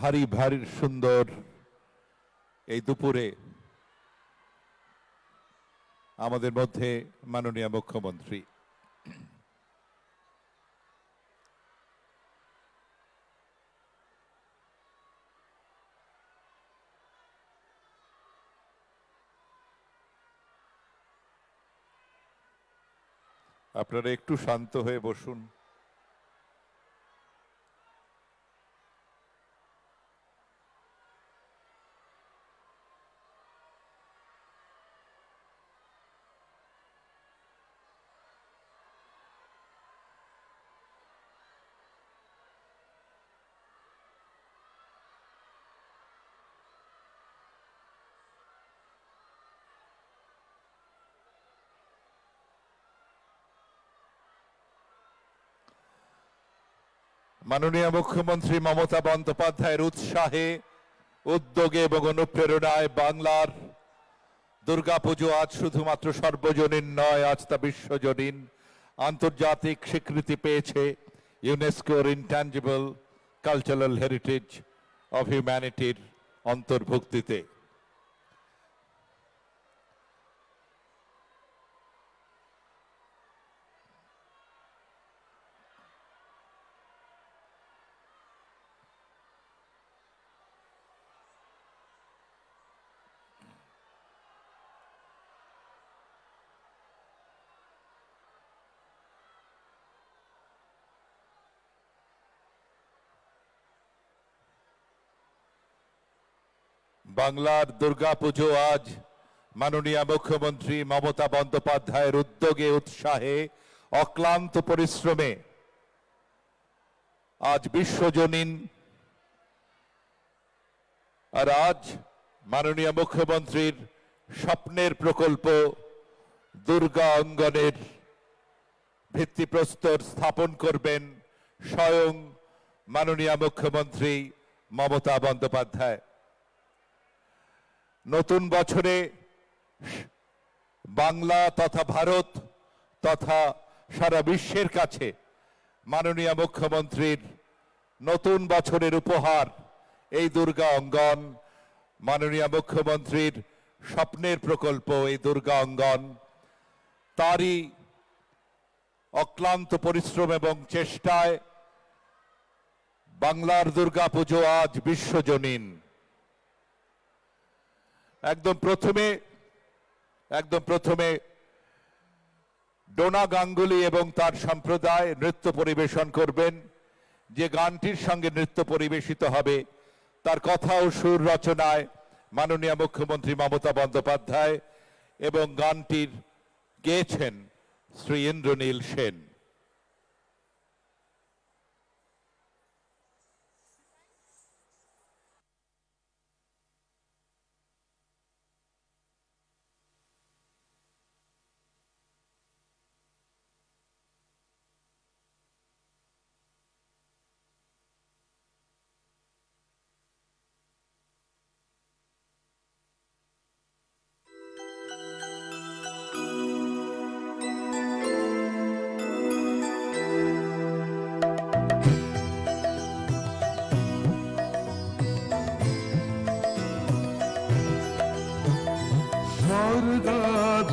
ভারী ভারী সুন্দর এই দুপুরে আমাদের মধ্যে মাননীয় মুখ্যমন্ত্রী। আপনারা একটু শান্ত হয়ে বসুন। মাননীয় মুখ্যমন্ত্রী মমতা বন্দ্যোপাধ্যায়ের উৎসাহে, উদ্যোগে এবং অনুপ্রেরণায় বাংলার দুর্গাপুজো আজ শুধুমাত্র সর্বজনীন নয়, আজ তা বিশ্বজনীন। আন্তর্জাতিক স্বীকৃতি পেয়েছে ইউনেস্কোর ইনট্যাঞ্জিবল কালচারাল হেরিটেজ অফ হিউম্যানিটির অন্তর্ভুক্তিতে। বাংলার দুর্গাপুজো আজ মাননীয় মুখ্যমন্ত্রী মমতা বন্দ্যোপাধ্যায়ের উদ্যোগে, উৎসাহে, অক্লান্ত পরিশ্রমে আজ বিশ্বজনীন। আর আজ মাননীয় মুখ্যমন্ত্রীর স্বপ্নের প্রকল্প দুর্গা অঙ্গনের ভিত্তিপ্রস্তর স্থাপন করবেন স্বয়ং মাননীয় মুখ্যমন্ত্রী মমতা বন্দ্যোপাধ্যায়। নতুন বছরে বাংলা তথা ভারত তথা সারা বিশ্বের কাছে মাননীয় মুখ্যমন্ত্রীর নতুন বছরের উপহার এই দুর্গা অঙ্গন, মাননীয় মুখ্যমন্ত্রীর স্বপ্নের প্রকল্প এই দুর্গা অঙ্গন। তারই অক্লান্ত পরিশ্রম এবং চেষ্টায় বাংলার দুর্গাপুজো আজ বিশ্বজনীন। একদম প্রথমে ডোনা গাঙ্গুলি এবং তার সম্প্রদায় নৃত্য পরিবেশন করবেন। যে গানটির সঙ্গে নৃত্য পরিবেশিত হবে তার কথা ও সুর রচনায় মাননীয় মুখ্যমন্ত্রী মমতা বন্দ্যোপাধ্যায়, এবং গানটির গেয়েছেন শ্রী ইন্দ্রনীল সেন।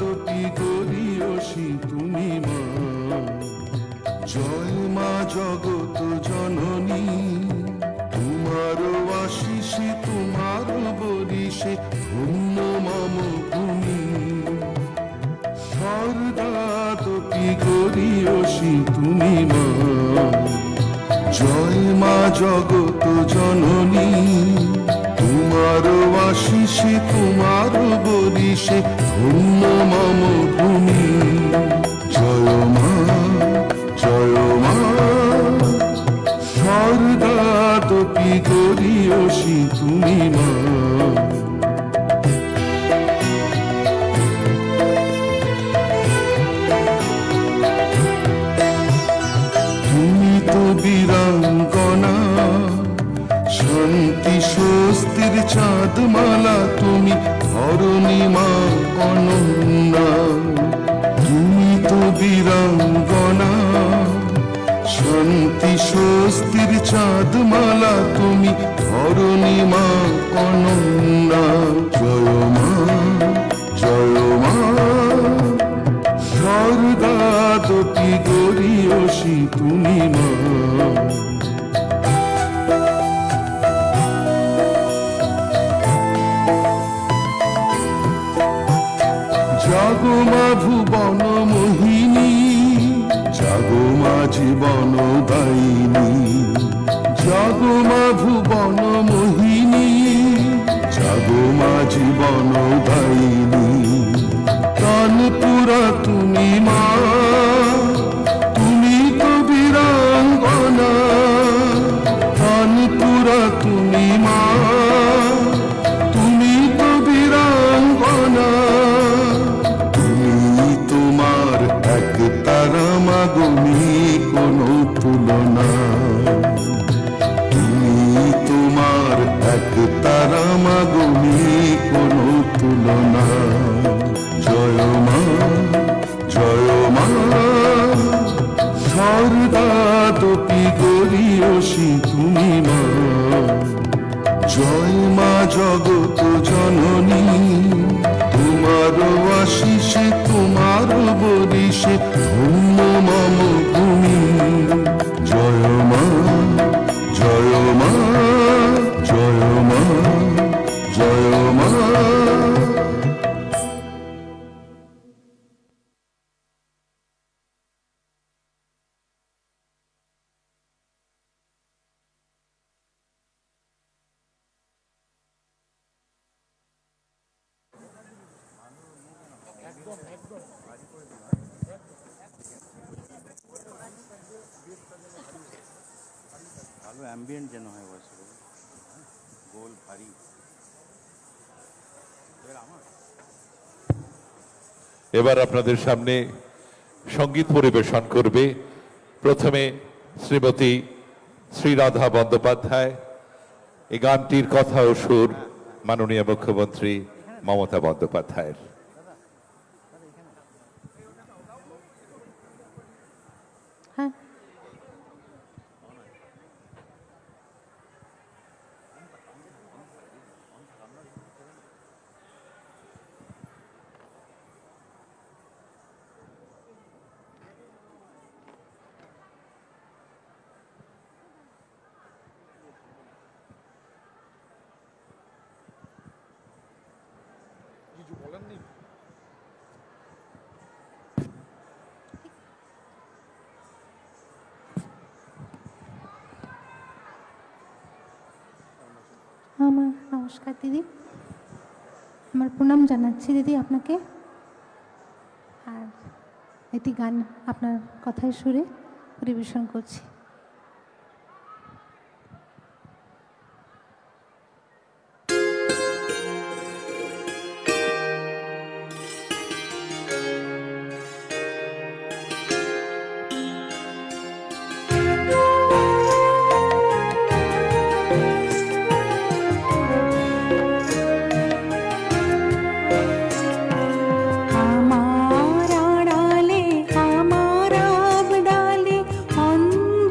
দুটি করিয়সী তুমি মা, জয় মা জগত জননী। তোমার আশিসে তোমার বরিশে ধন্য মম ভূমি। সর্দা দুটি করিয়সী তুমি মা, জয় মা জগত জননী। তোমার আশিসে তোমার বরিশে ধন্য মম ভূমি। জয় মা সর্দা তোপি করিয়সী তুমি মা। তুমি তো বীরাঙ্গনা, শান্তি স্বস্তির চাঁদমালা তুমি, ধরণী মা অনন্যা। তুমি তো বীরাঙ্গনা, শান্তি স্বস্তির চাঁদমালা তুমি, ধরণী জীবন দায়িনী, জাগো মা ভুবন মোহিনী, জাগো মা জীবন দায়িনী। কানপুরা তুমি মা, তুমি তো বীরাঙ্গনা, কানপুরা তুমি মা, তুমি তো বীরাঙ্গনা। তুমি তোমার এক তারা মাগনি কোনো তুলনা, তুমি তোমার এক তারা মাগনি কোনো তুলনা। জয় মা, জয় মা, সর্দাদপি গরিয়সী তুমি মা। জয় মা জগত জননী, তোমার আশিসে তোমার বরিশে ধন্য মম ভূমি। জয় মা, জয় মা, জয় মা, জয় মা। ভালো অ্যাম্বিয়েন্ট যেন হয় বসে গোল ভারী। এবার আপনাদের সামনে সঙ্গীত পরিবেশন করবে প্রথমে শ্রীমতী শ্রীরাধা বন্দ্যোপাধ্যায়। এই গানটির কথা ও সুর মাননীয় মুখ্যমন্ত্রী মমতা বন্দ্যোপাধ্যায়ের। আমার নমস্কার দিদি, আমার প্রণাম জানাচ্ছি দিদি আপনাকে। আর একটি গান আপনার কথায় সুরে পরিবেশন করছি। আমার আড়ালে আমার আবডালে অন্ধ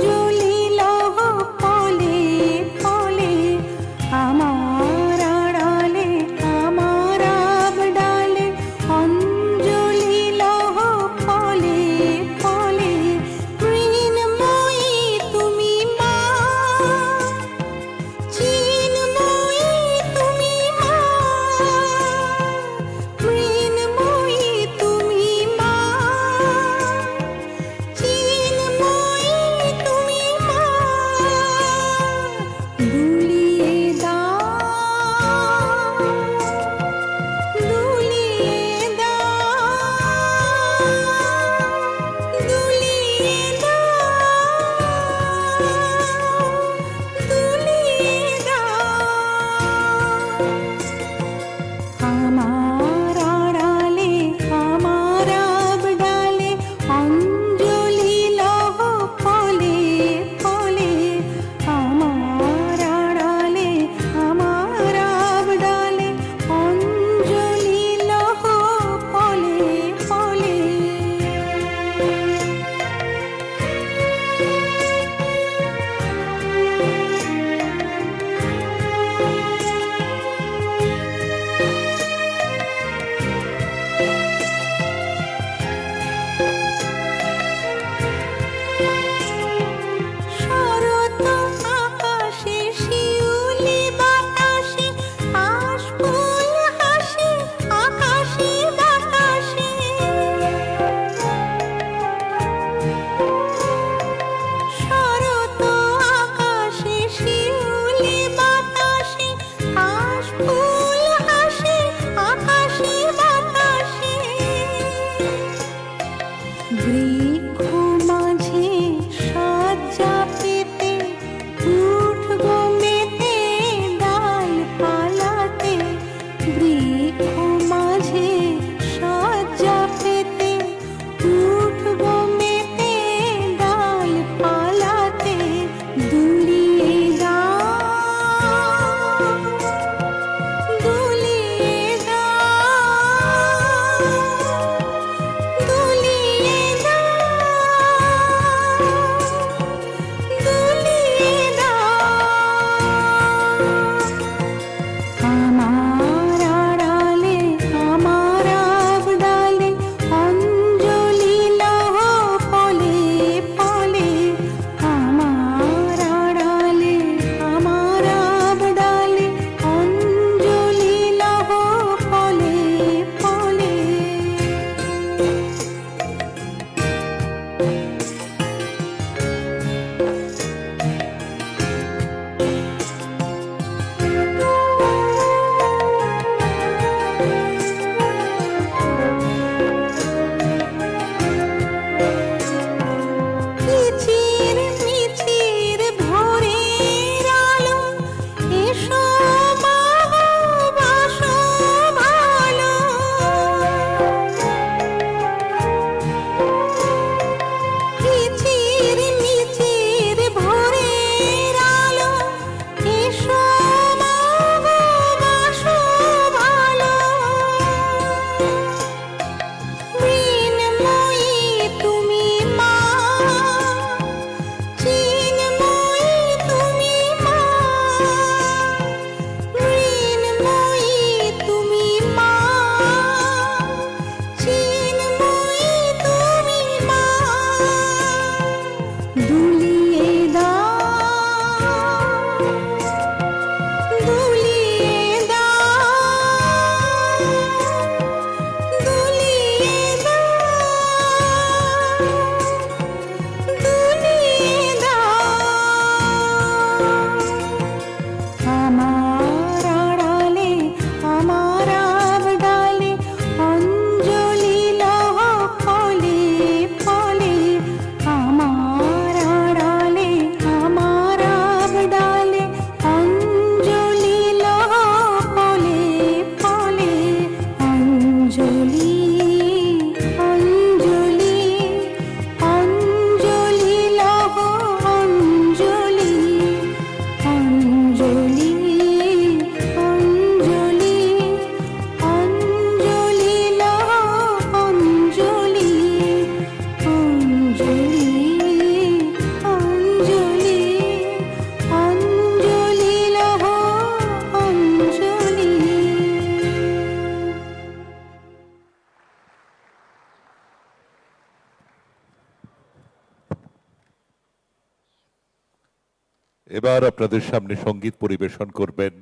এবার আপনাদের সামনে সঙ্গীত পরিবেশন করবেন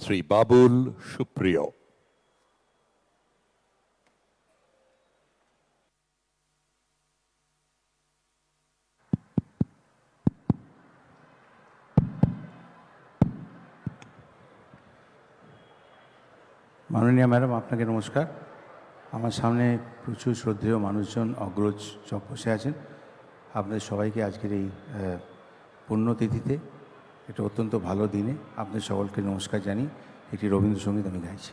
শ্রী বাবুল সুপ্রিয়। মাননীয় ম্যাডাম, আপনাকে নমস্কার। আমার সামনে প্রচুর শ্রদ্ধেয় মানুষজন অগ্রজ সব বসে আছেন। আপনাদের সবাইকে আজকের এই পুণ্যতিথিতে, এটা অত্যন্ত ভালো দিনে আপনাদের সকলকে নমস্কার জানিয়ে একটি রবীন্দ্রসঙ্গীত আমি গাইছি।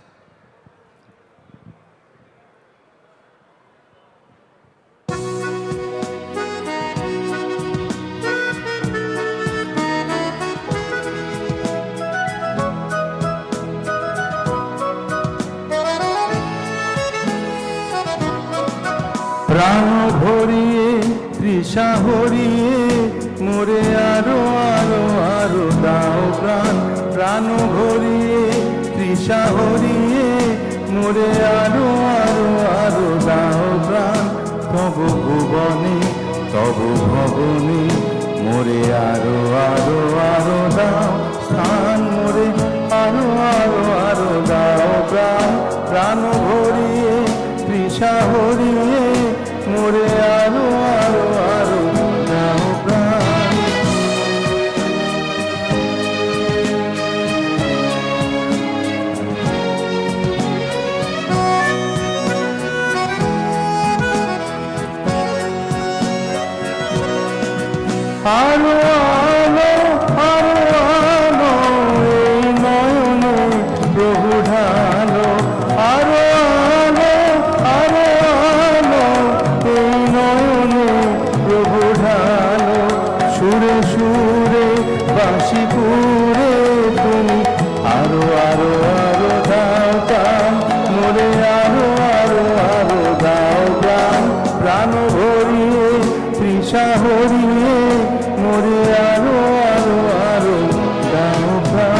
প্রাণ ভরিয়ে তৃষা হরিয়ে মোরে আরো আরো আরো দাও প্রাণ। প্রাণ ভরিয়ে তৃষা হরিয়ে মোরে আরো আরো আরো দাও প্রাণ। তব ভুবনে তব ভবনে মোরে আরো আরো আরো দাও স্থান। মোরে আরো আরো আরো দাও প্রাণ। প্রাণ ভরিয়ে তৃষা হরিয়ে মোরে আরো আরো আরো দাও প্রাণ। আলো আলো আলো আলো এই নয়নে প্রভু ঢালো। আলো আলো আলো আলো এই নয়নে প্রভু ঢালো। সুরে সুরে বাঁশি পুরে তুমি আরো আরো আরো দাও প্রাণ। মোরে আরো আরো আরো দাও প্রাণ। প্রাণ ভরিয়ে তৃষা হরিয়ে মোরে আরো আরো আরো দাও প্রাণ।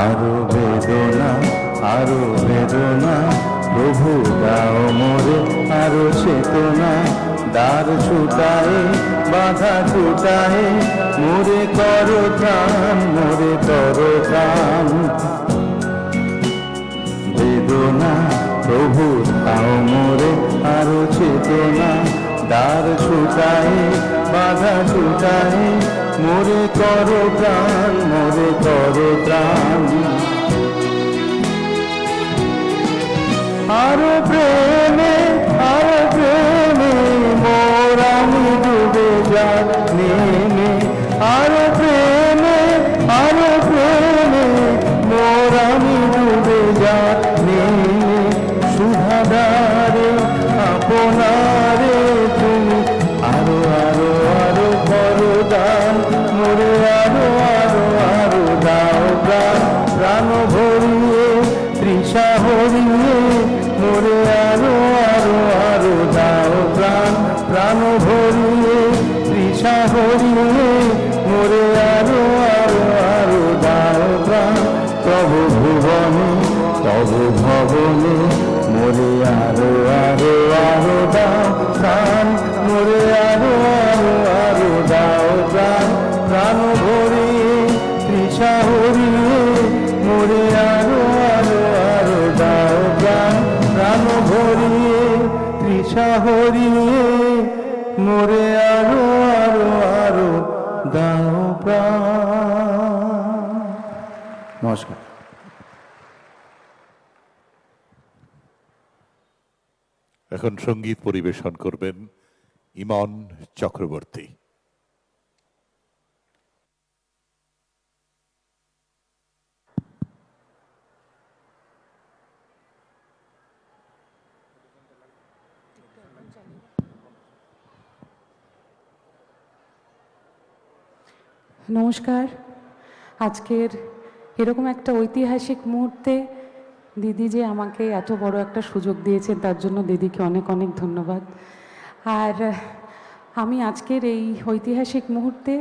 আরো বেদনা আরো বেদনা প্রভু দাও মোরে আরো চেতনা। দ্বার ছুটায়ে বাধা ছুটায়ে মোরে করো প্রাণ মোরে করো প্রাণ। বেদনা প্রভু দাও মোরে আরো চেতনা। দ্বার ছুটায়ে বাধা ছুটায়ে মোরে করো প্রাণ মোরে করো প্রাণ। আরো প্রেমে মোর আমি ডুবে যা নেমে। আরো প্রেমে মোর আমি ডুবে যা নেমে। সুধাধারে আপনারে তুমি আরো আরো আরো করো দান। মোরে আরো আরো আরো দাও প্রাণ। প্রাণ ভরিয়ে তৃষা হরিয়ে মোরে আরো আরো আরো দাও প্রাণ। প্রাণ ভরিয়ে তৃষা হরিয়ে মোরে আরো আরো আরো দাও প্রাণ। তব ভুবনে তব ভবনে মোরে আরো আরো আরো দাও প্রাণ। মোরে আরো আরো আরো দাও প্রাণ। প্রাণ ভরিয়ে তৃষা হরিয়ে মোরে আরো আরো আরো দাও প্রাণ। প্রাণ ভরিয়ে তৃষা হরিয়ে মোরে আরো আরো আরো দাও প্রাণ। নমস্কার। এখন সঙ্গীত পরিবেশন করবেন ইমন চক্রবর্তী। নমস্কার। আজকের এরকম একটা ঐতিহাসিক মুহূর্তে দিদি যে আমাকে এত বড় একটা সুযোগ দিয়েছেন তার জন্য দিদিকে অনেক অনেক ধন্যবাদ। আর আমি আজকের এই ঐতিহাসিক মুহূর্তে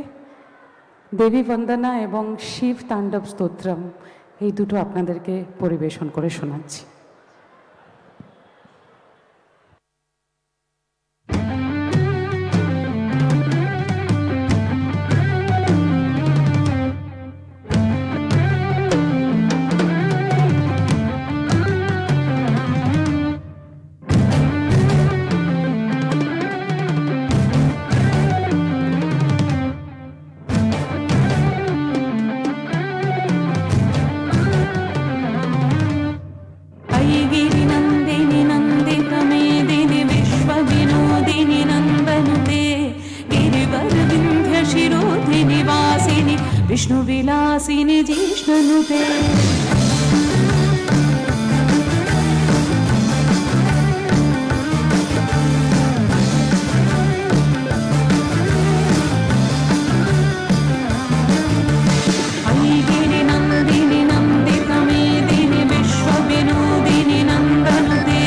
দেবী বন্দনা এবং শিব তাণ্ডব স্তোত্রম এই দুটো আপনাদেরকে পরিবেশন করে শোনাচ্ছি। गिरिनन्दिनि नन्दितमेदिनि विश्वविनोदिनि नन्दनुते गिरिवरविन्ध्यशिरोधिनि वासिनि विष्णुविलासिनि जिष्णुनुते गिरिनन्दिनि नन्दितमेदिनि विश्वविनोदिनि नन्दनुते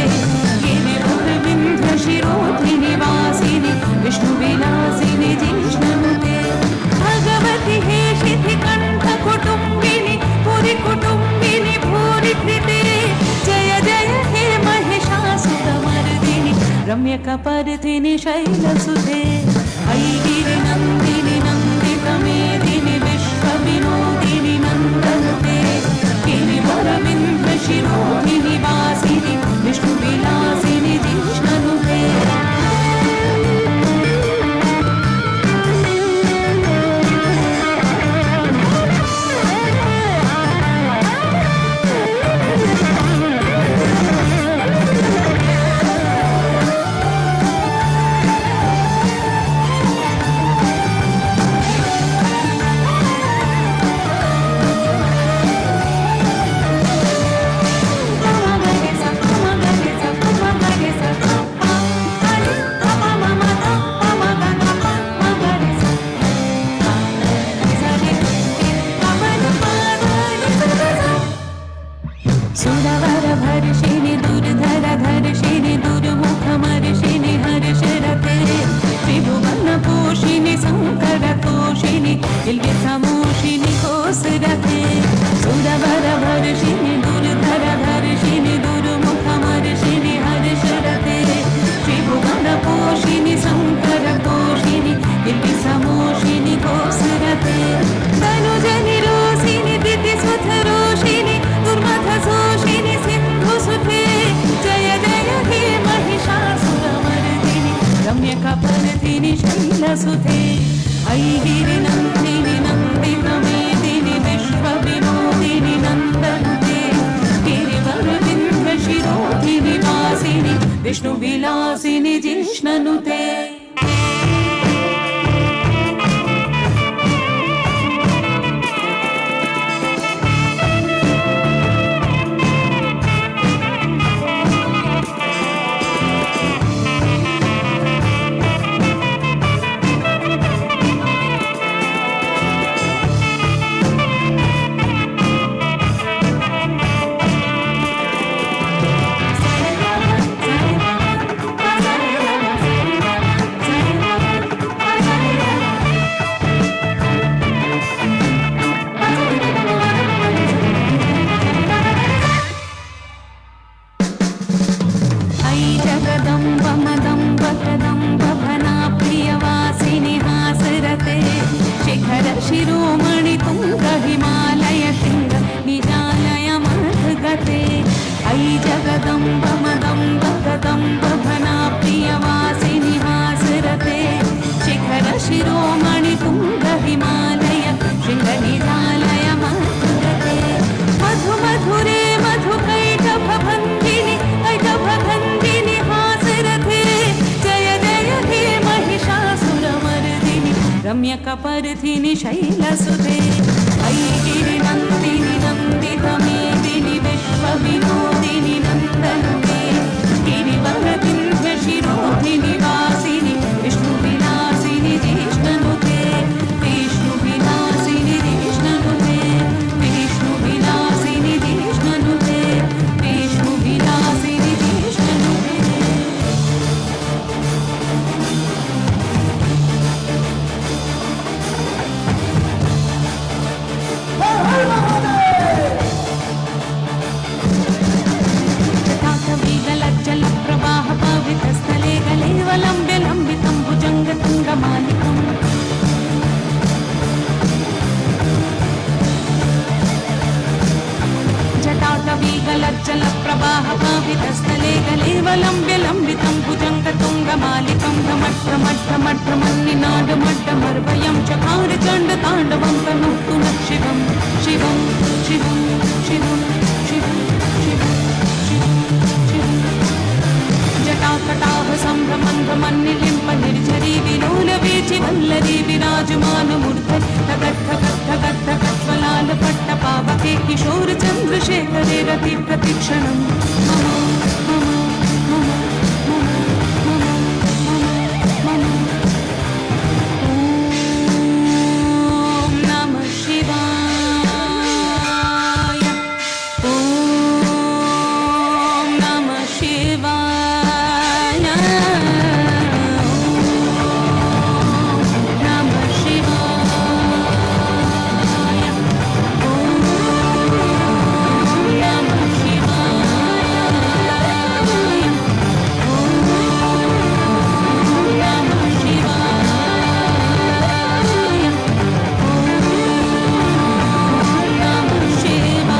गिरिवरविन्ध्यशिरोधिनि वासिनि विष्णुविलासिनि जिष्णुनुते भगवति हे शिथिकण्ठकुटुम्बिनि पुरिकुटुम्बिनि भूरिकृते जय जय हे महिषासुरमर्दिनि रम्यकपर्दिनि शैलसुते गिरिनन्दिनि नन्दितमेदिनि विश्वविनोदिनि नन्दनुते गिरिवरविन्ध्यशिरोधिनि वासिनि विष्णुविलासिनि जिष्णुनुते सुरवरभर्षिणि दुर्धरधर्षिणि दुर्मुखमर्षिणि हर्षरते त्रिभुवनपोषिणि शङ्करतोषिणि इल्व्यसमोषिणि कोसरते सुरवरभर्षिणि दुर्धरधर्षिणि दुर्मुखमर्षिणि हर्षरते त्रिभुवनपोषिणि शङ्करतोषिणि इल्व्यसमोषिणि कोसरते तनुजनिरोषिणि दितिसुतरोषिणि दुर्मथसोषिणि सिन्धुसुते जय जय हे महिषासुरमर्दिनि रम्यकपर्दिनि शैलसुते गिरिनन्दिनि नन्दितमेदिनि विश्वविनोदिनि नन्दनुते गिरिवरविन्ध्यशिरोधिनि वासिनि विष्णुविलासिनि जिष्णुनुते जगदम्ब मदम्ब कदम्ब भना प्रियवासिनि हासरते शिखर शिरोमणि तुङ्ग हिमालय शृङ्ग निजालय मधुगते जगदम्ब मदम्ब कदम्ब भना प्रियवासिनि हासरते शिखर शिरोमणि तुङ्ग हिमालय शृङ्ग निजालय मधुगते मधु मधुरे मधुकैटभन्दिनि कैटभन्दिनि हासरथे जय जय हे महिषासुरमर्दिनि रम्यकपर्दिनि शैलसुते गिरिनन्दिनि नन्दितमेदिनि विश्वविनोदिनि नन्दनुते गिरिवरविन्ध्यशिरोधिनि वासिनि विष्णुविलासिनि जिष्णुनुते विष्णुविलासिनि जिष्णुनुते विष्णुविलासिनि जिष्णुनुते विष्णुविलासिनि जिष्णुनुते जलप्रवाहभावितस्थले गलेवलम्ब्य लम्बितं भुजङ्गतुङ्गमालिकं ढमढ्ढमढ्ढमन्निनादमड्डमर्वयं चकार चण्डताण्डवं तनोतु नः शिवं शिवं शिवं शिवं शिवं शिवं शिवं शिवं जटाकटाह सम्भ्रमन् भ्रमन्निलिम्प निर्झरी विलोलवीचि वल्लरी विराजमानमूर्धनि धगद्धगद्धगद्धगद्धज्वलालपट्टपावके किशोर चन्द्रशेखरे रति प्रतिक्षणं मम मम मम मम मम मम मम ॐ नमः शिवाय ॐ नमः शिवाय ॐ नमः शिवाय ॐ नमः शिवाय ॐ नमः शिवाय नमः शिवाय।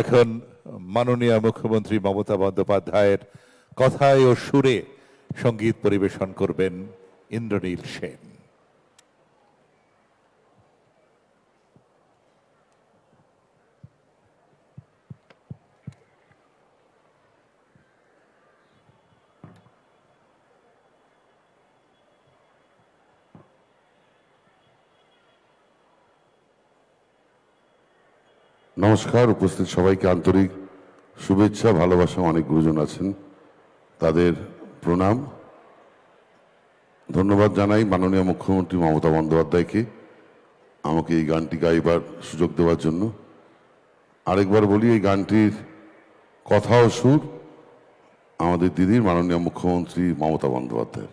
এখন মাননীয় মুখ্যমন্ত্রী মমতা বন্দ্যোপাধ্যায়ের কথায় ও সুরে সঙ্গীত পরিবেশন করবেন ইন্দ্রনীল সেন। নমস্কার, উপস্থিত সবাইকে আন্তরিক শুভেচ্ছা, ভালোবাসা। অনেক গুরুজন আছেন, তাদের প্রণাম, ধন্যবাদ জানাই মাননীয় মুখ্যমন্ত্রী মমতা বন্দ্যোপাধ্যায়কে আমাকে এই গানটি গাইবার সুযোগ দেওয়ার জন্য। আরেকবার বলি, এই গানটির কথা ও সুর আমাদের দিদির, মাননীয় মুখ্যমন্ত্রী মমতা বন্দ্যোপাধ্যায়।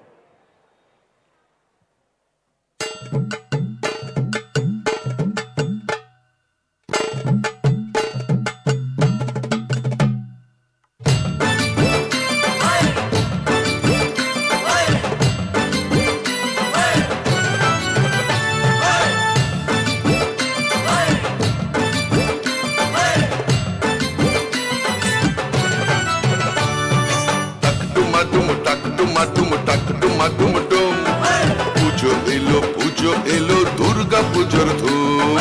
পুজো এলো দুর্গা পুজোর ধুম,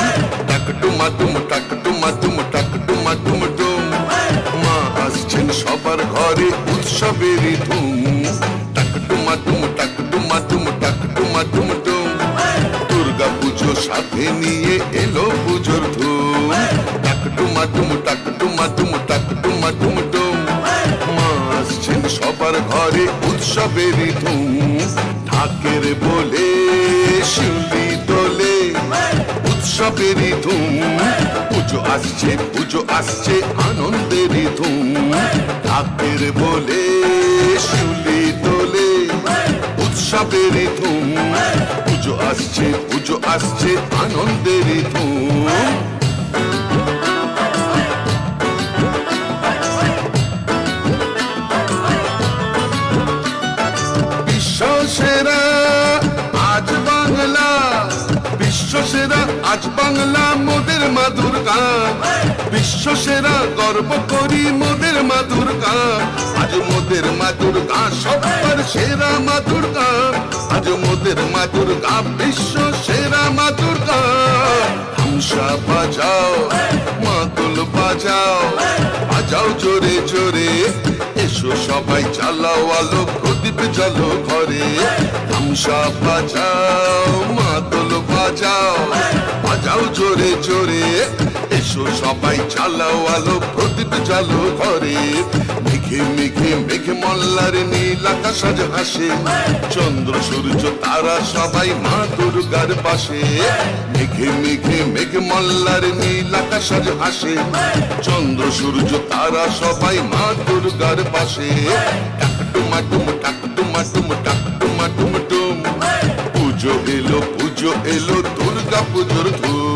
টাকটুমা তুম টাকটুমা তুম টাকটুমা তুম টুম, মা আসছেন সবার ঘরে উৎসবেরই ধুম, টাকটুমা তুম টাকটুমা তুম টাকটুমা তুম টুম, দুর্গা পুজো সাথে নিয়ে এলো পুজোর ধুম, টাকটুমা তুম টাকটুমা তুম টাকটুমা তুম টুম, মা আসছেন সবার ঘরে উৎসবেরই ধুম, ঢাকের বলে শিউলি দোলে উৎসবেরই ধুম, পুজো আসছে আনন্দেরই ধুম, ঢাকের বলে শিউলি দোলে উৎসবেরই ধুম, পুজো আসছে আনন্দেরই ধুম। বিশ্বসেরা আজ বাংলা, বিশ্বসেরা আজ বাংলা মোদের মা দুর্গা, বিশ্বসেরা গর্ব করি মোদের মা দুর্গা, আজ মোদের মা দুর্গা সবার সেরা মা দুর্গা, আজ মোদের মা দুর্গা বিশ্ব সেরা মা দুর্গা। হামসা বাজাও মাদল বাজাও, বাজাও জোরে জোরে, এসো সবাই চালাও আলো প্রদীপ জ্বালো ঘরে, হামসা বাজাও মাদল বাজাও, বাজাও জোরে জোরে, এসো সবাই চালাও আলো প্রদীপ জ্বালো ঘরে, মেঘে মেঘে মেঘে মল্লার নীল আকাশ আজ হাসে, চন্দ্র সূর্য তারা সবাই মা দুর্গার পাশে, মেঘে মেঘে মেঘে মল্লার নীল আকাশ আজ হাসে, চন্দ্র সূর্য তারা সবাই মা দুর্গার পাশে, টাকটুমা টুম টাকটুমা টুম টাকটুমা টুম টুম, পুজো এলো দুর্গা পুজোর ধুম।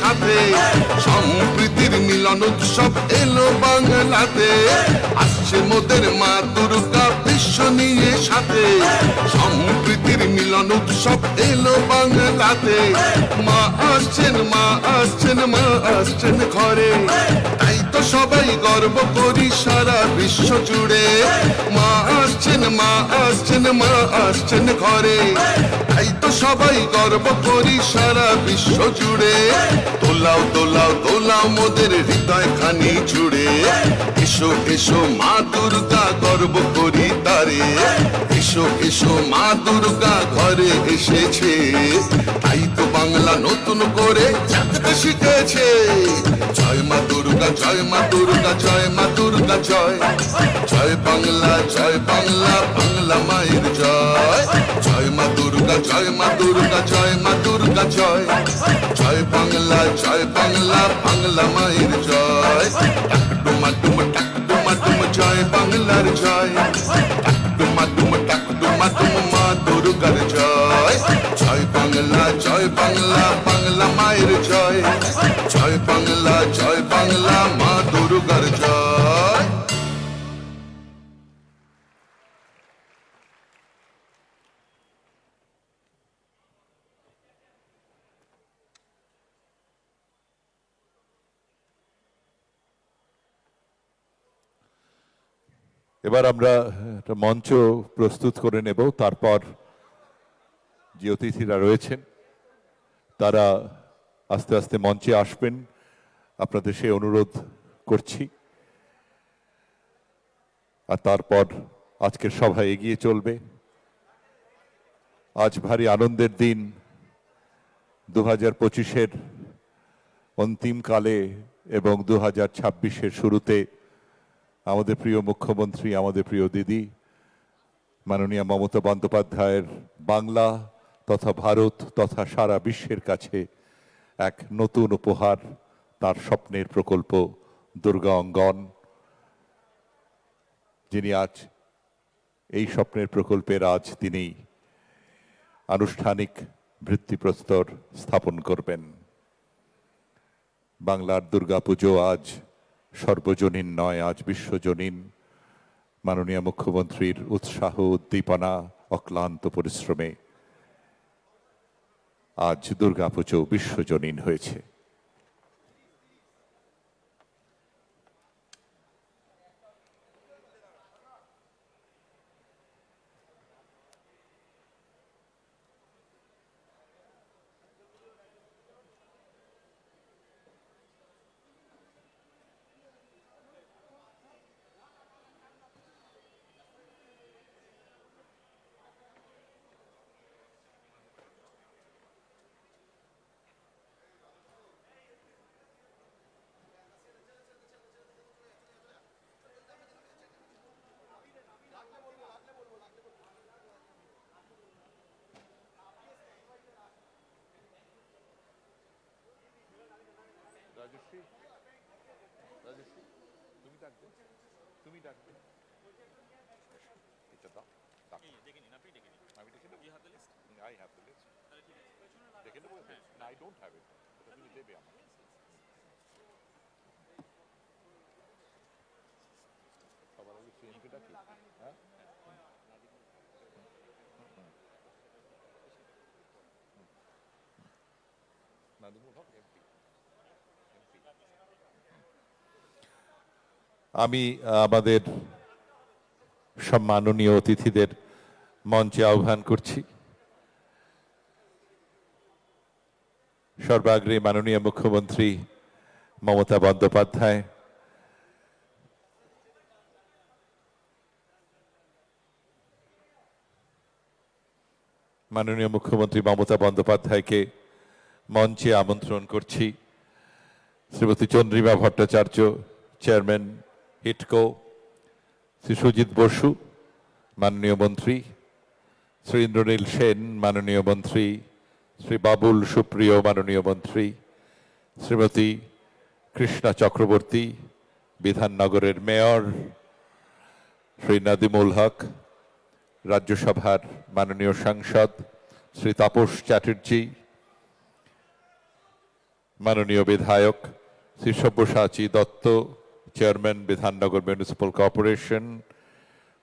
সাথে সম্প্রীতির মিলন উৎসব এলো বাংলাতে আসছে মোদের মা দুর্গা বিশ্ব নিয়ে সাথে সম্প্রীতির মিলন উৎসব এলো বাংলাতে মা আসছেন মা আসছেন মা আসছেন ঘরে তাই তো সবাই গর্ব করি সারা বিশ্ব জুড়ে মা আসছেন মা আসছেন মা আসছেন ঘরে তাই তো সবাই গর্ব করি সারা বিশ্ব জুড়ে দোলাও দোলাও দোলাও মোদের হৃদয় খানি জুড়ে এসো এসো মা দুর্গা গর্ব করি তারে এসো এসো মা দুর্গা ঘরে এসেছে তাই তো বাংলা নতুন করে জাগতে শিখেছে জয় মা দুর্গা জয় মা দুর্গা জয় মা দুর্গা জয় জয় বাংলা বাংলা মায়ের জয় জয় মা দুর্গা জয় মা দুর্গা জয় মা দুর্গা জয় জয় বাংলা বাংলা মায়ের জয় টাকডুমা ডুম জয় বাংলার জয় টাকডুমা ডুম মা দুর্গার জয় জয় বাংলা বাংলা মায়ের জয় জয় বাংলা মা দুর্গার জয় এবার আমরা একটা মঞ্চ প্রস্তুত করে নেব, তারপর যে অতিথিরা রয়েছেন তারা আস্তে আস্তে মঞ্চে আসবেন, আপনাদের সেই অনুরোধ করছি। আর তারপর আজকের সভা এগিয়ে চলবে। আজ ভারী আনন্দের দিন, 2025-এর অন্তিমকালে এবং 2026-এর শুরুতে আমাদের প্রিয় মুখ্যমন্ত্রী, আমাদের প্রিয় দিদি মাননীয়া মমতা বন্দ্যোপাধ্যায়ের বাংলা তথা ভারত তথা সারা বিশ্বের কাছে এক নতুন উপহার, তার স্বপ্নের প্রকল্প দুর্গা অঙ্গন। যিনি আজ এই স্বপ্নের প্রকল্পের আজ তিনি আনুষ্ঠানিক ভিত্তিপ্রস্তর স্থাপন করবেন। বাংলার দুর্গাপুজো আজ সর্বজনীন নয়, আজ বিশ্বজনীন। মাননীয় মুখ্যমন্ত্রীর উৎসাহ, উদ্দীপনা, অক্লান্ত পরিশ্রমে আজ দুর্গাপুজো বিশ্বজনীন হয়েছে। আমি আমাদের সম্মাননীয় অতিথিদের মঞ্চে আহ্বান করছি। সর্বাগ্রে মাননীয় মুখ্যমন্ত্রী মমতা বন্দ্যোপাধ্যায়, মাননীয় মুখ্যমন্ত্রী মমতা বন্দ্যোপাধ্যায়কে মঞ্চে আমন্ত্রণ করছি। শ্রীমতী চন্দ্রিমা ভট্টাচার্য, চেয়ারম্যান হিটকো, শ্রী সুজিত বসু মাননীয় মন্ত্রী, শ্রী ইন্দ্রনীল সেন মাননীয় মন্ত্রী, শ্রী বাবুল সুপ্রিয় মাননীয় মন্ত্রী, শ্রীমতী কৃষ্ণা চক্রবর্তী বিধাননগরের মেয়র, শ্রী নাদিমুল হক রাজ্যসভার মাননীয় সাংসদ, শ্রী তাপস চ্যাটার্জি, মাননীয় বিধায়ক Shri Sabyasachi Dutta, chairman Bidhannagar municipal corporation,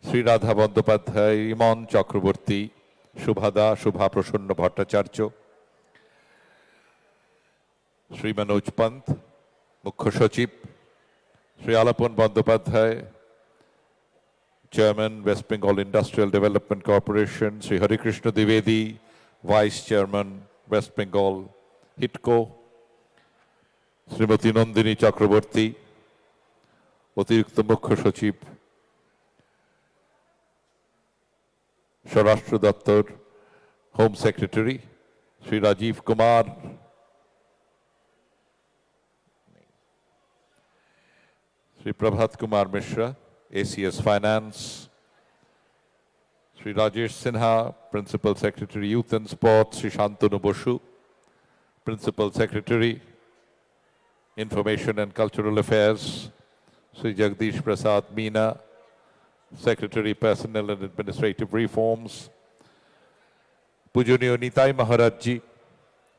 Shri Radha Bandyopadhyay, ইমন চক্রবর্তী, শুভাদা, শুভা প্রসন্ন ভট্টাচার্য, শ্রী মনোজ পন্ত, মুখ্য সচিব, Shri Alapan Bandyopadhyay, chairman West Bengal industrial development corporation, Shri Harikrishna দ্বিবেদী, vice chairman West Bengal হিটকো, Shrimati Nandini Chakraborty, অতিরিক্ত মুখ্য সচিব স্বরাষ্ট্র দপ্তর, home secretary Shri Rajib Kumar, Shri Prabhat Kumar Mishra, ACS finance, Shri Rajesh Sinha, principal secretary youth and sports, Shri Shantanu Basu, principal secretary information and cultural affairs, Shri Jagdish Prasad Meena, secretary personnel and administrative reforms, পূজনীয় নিতাই মহারাজজি,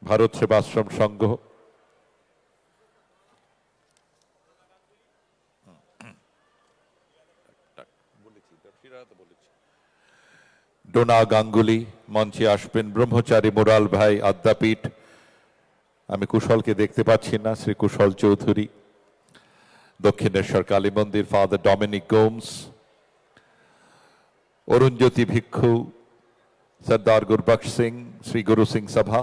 ভারত সেবাশ্রম সংঘ, ডোনা গাঙ্গুলি মঞ্চে আসবেন, ব্রহ্মচারী মোরাল ভাই আদ্যাপীঠ, আমি কুশলকে দেখতে পাচ্ছি না, শ্রী কুশল চৌধুরী, দক্ষিণেশ্বর কালী মন্দির ফাদার ডমিনিক গোমস, অরুণজ্যোতি ভিক্ষু, সর্দার গুরবক্স সিং, শ্রী গুরু সিং সভা,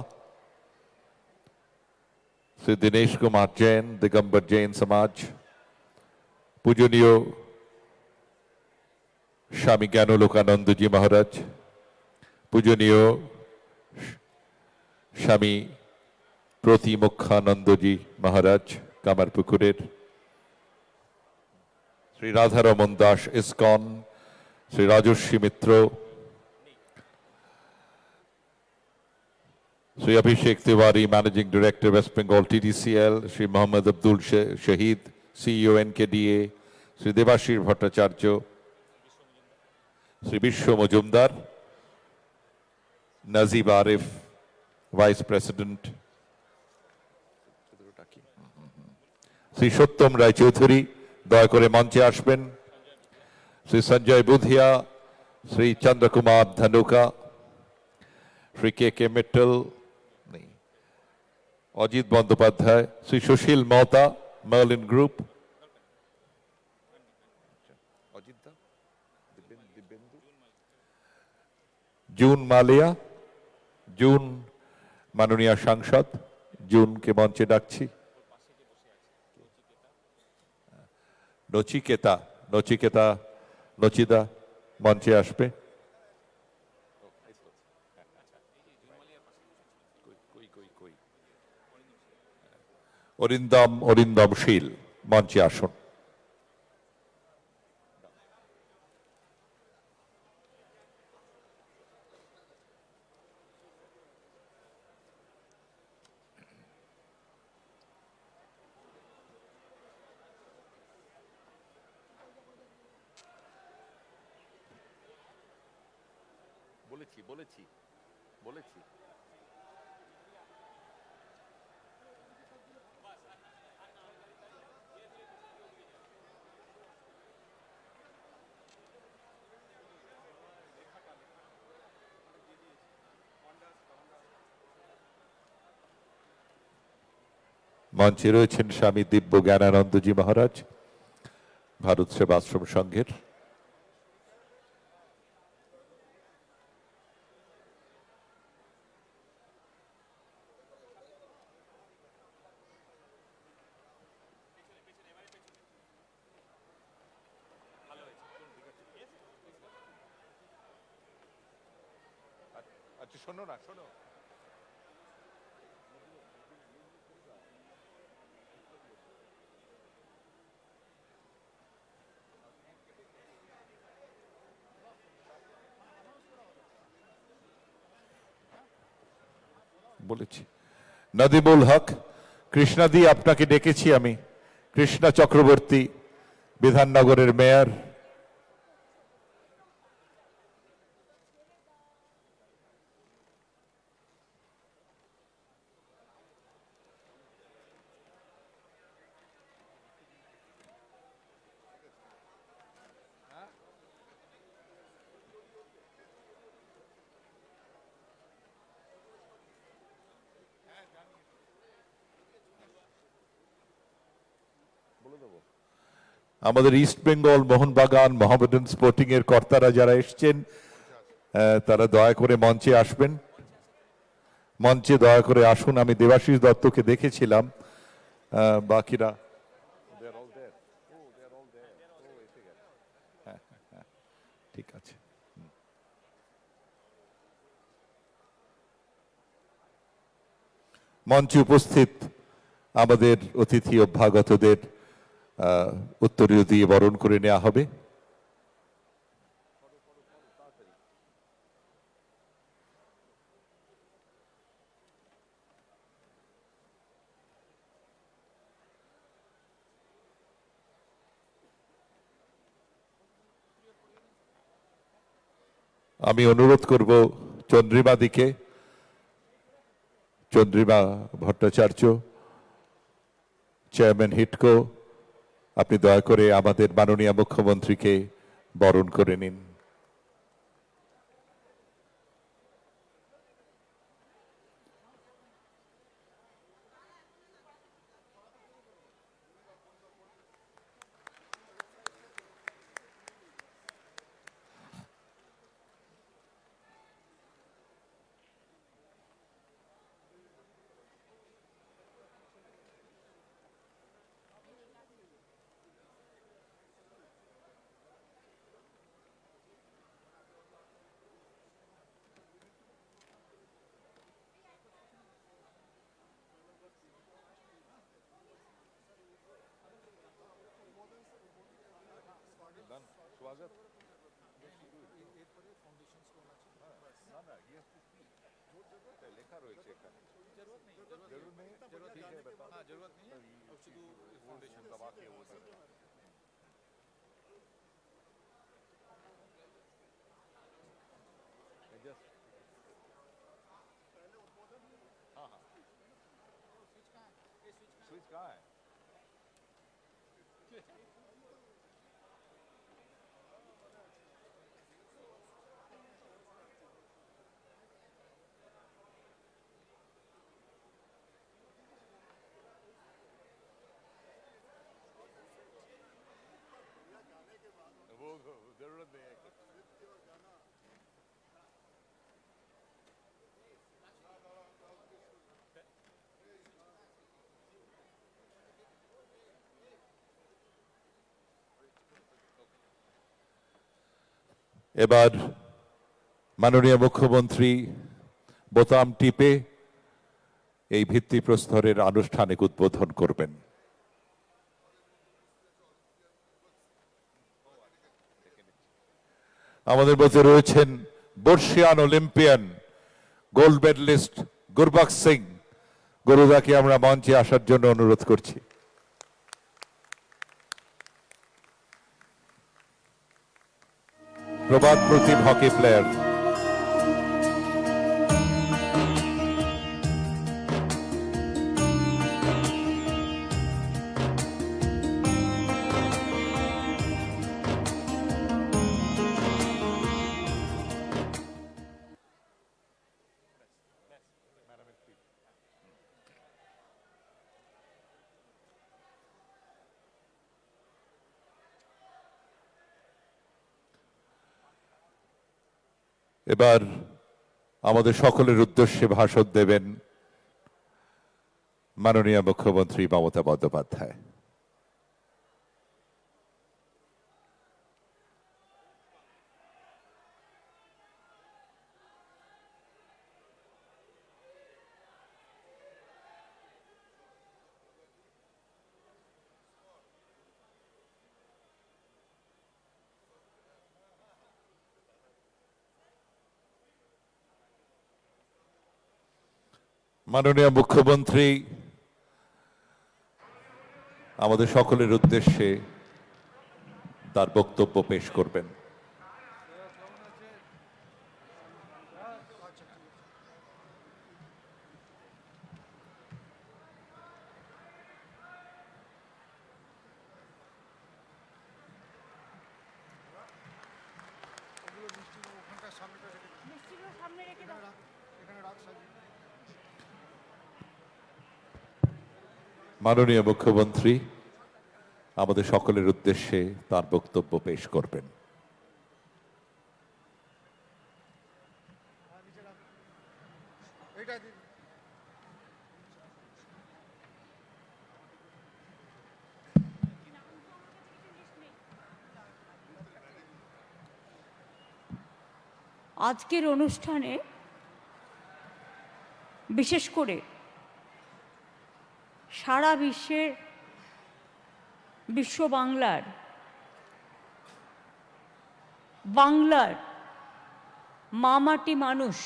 শ্রী দিনেশ কুমার জৈন, দিগম্বর জৈন সমাজ, পূজনীয় স্বামী জ্ঞানলোকানন্দজি মহারাজ, পূজনীয় স্বামী প্রতিমুখানন্দজি মহারাজ কামারপুকুরের, Shri Radharaman Das ISKCON, Shri Rajasvi Mitra, Shri Abhishek Tiwari, managing director West Bengal TDCL, Shri Mohammad Abdul Shahid, CEO NKDA, Shri Debashis Bhattacharya, Shri Biswa Majumdar, Najib Arif, vice president, Shri Satyam Roy Chowdhury দয়া করে মঞ্চে আসবেন, Shri Sanjay Budhia, Shri Chandrakumar Dhanuka, Shri KK Mittal, Ajit Bandyopadhyay, Shri Sushil Mehta, Merlin group, June Malia, June মাননীয় সাংসদ, জুনকে মঞ্চে ডাকছি, নচিকেতা, নচিকেতা, নচিদা মঞ্চে আসবে, অরিন্দম, অরিন্দমশীল মঞ্চে আসুন। বলেছি বলেছি বলেছি মঞ্চে রয়েছেন স্বামী দিব্য জ্ঞানানন্দজি মহারাজ, ভারত সেবাশ্রম সংঘের, আচ্ছা শোনো না, শোনো, বলেছি। নদিমুল হক, কৃষ্ণাদি আপনাকে ডেকেছি আমি, কৃষ্ণা চক্রবর্তী, বিধাননগরের মেয়র, আমাদের ইস্ট বেঙ্গল, মোহনবাগান, মোহামেডান স্পোর্টিং এর কর্তারা যারা এসছেন, তারা দয়া করে মঞ্চে আসবেন। মঞ্চে দয়া করে আসুন। আমি দেবাশিস দত্তকে দেখেছিলাম, বাকিরা ঠিক আছে। মঞ্চে উপস্থিত আমাদের অতিথি অভ্যাগতদের উত্তরীয় দিয়ে বরণ করে নেওয়া হবে। আমি অনুরোধ করব চন্দ্রিমাদিকে, চন্দ্রিমা ভট্টাচার্য, চেয়ারম্যান হিটকো, আপনি দয়া করে আমাদের মাননীয় মুখ্যমন্ত্রীকে বরণ করে নিন। এবার মাননীয় মুখ্যমন্ত্রী বোতাম টিপে এই ভিত্তিপ্রস্তরের আনুষ্ঠানিক উদ্বোধন করবেন। আমাদের মধ্যে রয়েছেন বর্ষিয়ান Olympian gold medallist Gurbax Singh. গুরুদাকে আমরা মঞ্চে আসার জন্য অনুরোধ করছি। প্রবাদ প্রতিম হকি প্লেয়ার। এবার আমাদের সকলের উদ্দেশ্যে ভাষণ দেবেন মাননীয় মুখ্যমন্ত্রী মমতা বন্দ্যোপাধ্যায়। মাননীয় মুখ্যমন্ত্রী আমাদের সকলের উদ্দেশ্যে তার বক্তব্য পেশ করবেন। মাননীয় মুখ্যমন্ত্রী আমাদের সকলের উদ্দেশ্যে তার বক্তব্য পেশ করবেন। আজকের অনুষ্ঠানে বিশেষ করে সারা বিশ্ব বাংলার মামাটি মানুষ,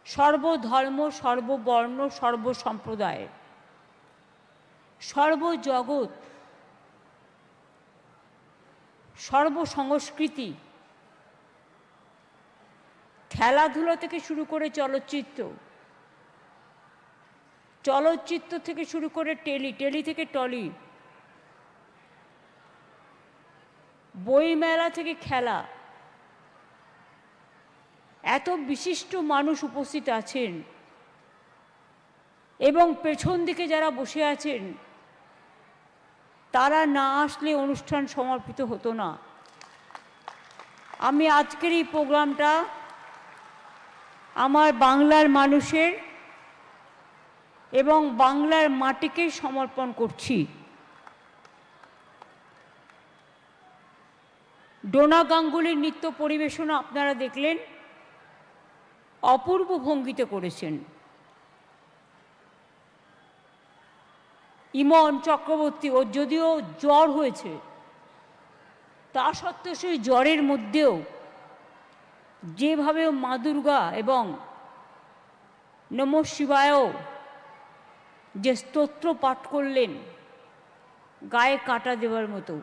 সর্বধর্ম, সর্ববর্ণ, সর্বসম্প্রদায়, সর্বজগৎ, সর্বসংস্কৃতি, খেলাধুলা থেকে শুরু করে চলচ্চিত্র থেকে শুরু করে টেলি থেকে টলি, বইমেলা থেকে খেলা, এত বিশিষ্ট মানুষ উপস্থিত আছেন এবং পেছন দিকে যারা বসে আছেন তারা না আসলে অনুষ্ঠান সমাপিত হতো না। আমি আজকের এই প্রোগ্রামটা আমার বাংলার মানুষের এবং বাংলার মাটিকে সমর্পণ করছি। ডোনা গাঙ্গুলির নৃত্য পরিবেশনা আপনারা দেখলেন, অপূর্ব ভঙ্গিতে করেছেন। ইমন চক্রবর্তী, ওর যদিও জ্বর হয়েছে, তা সত্ত্বেও সেই জ্বরের মধ্যেও যেভাবে মা দুর্গা এবং নমঃ শিবায়ও যে স্তোত্র পাঠ করলেন, গায়ে কাঁটা দেওয়ার মতো।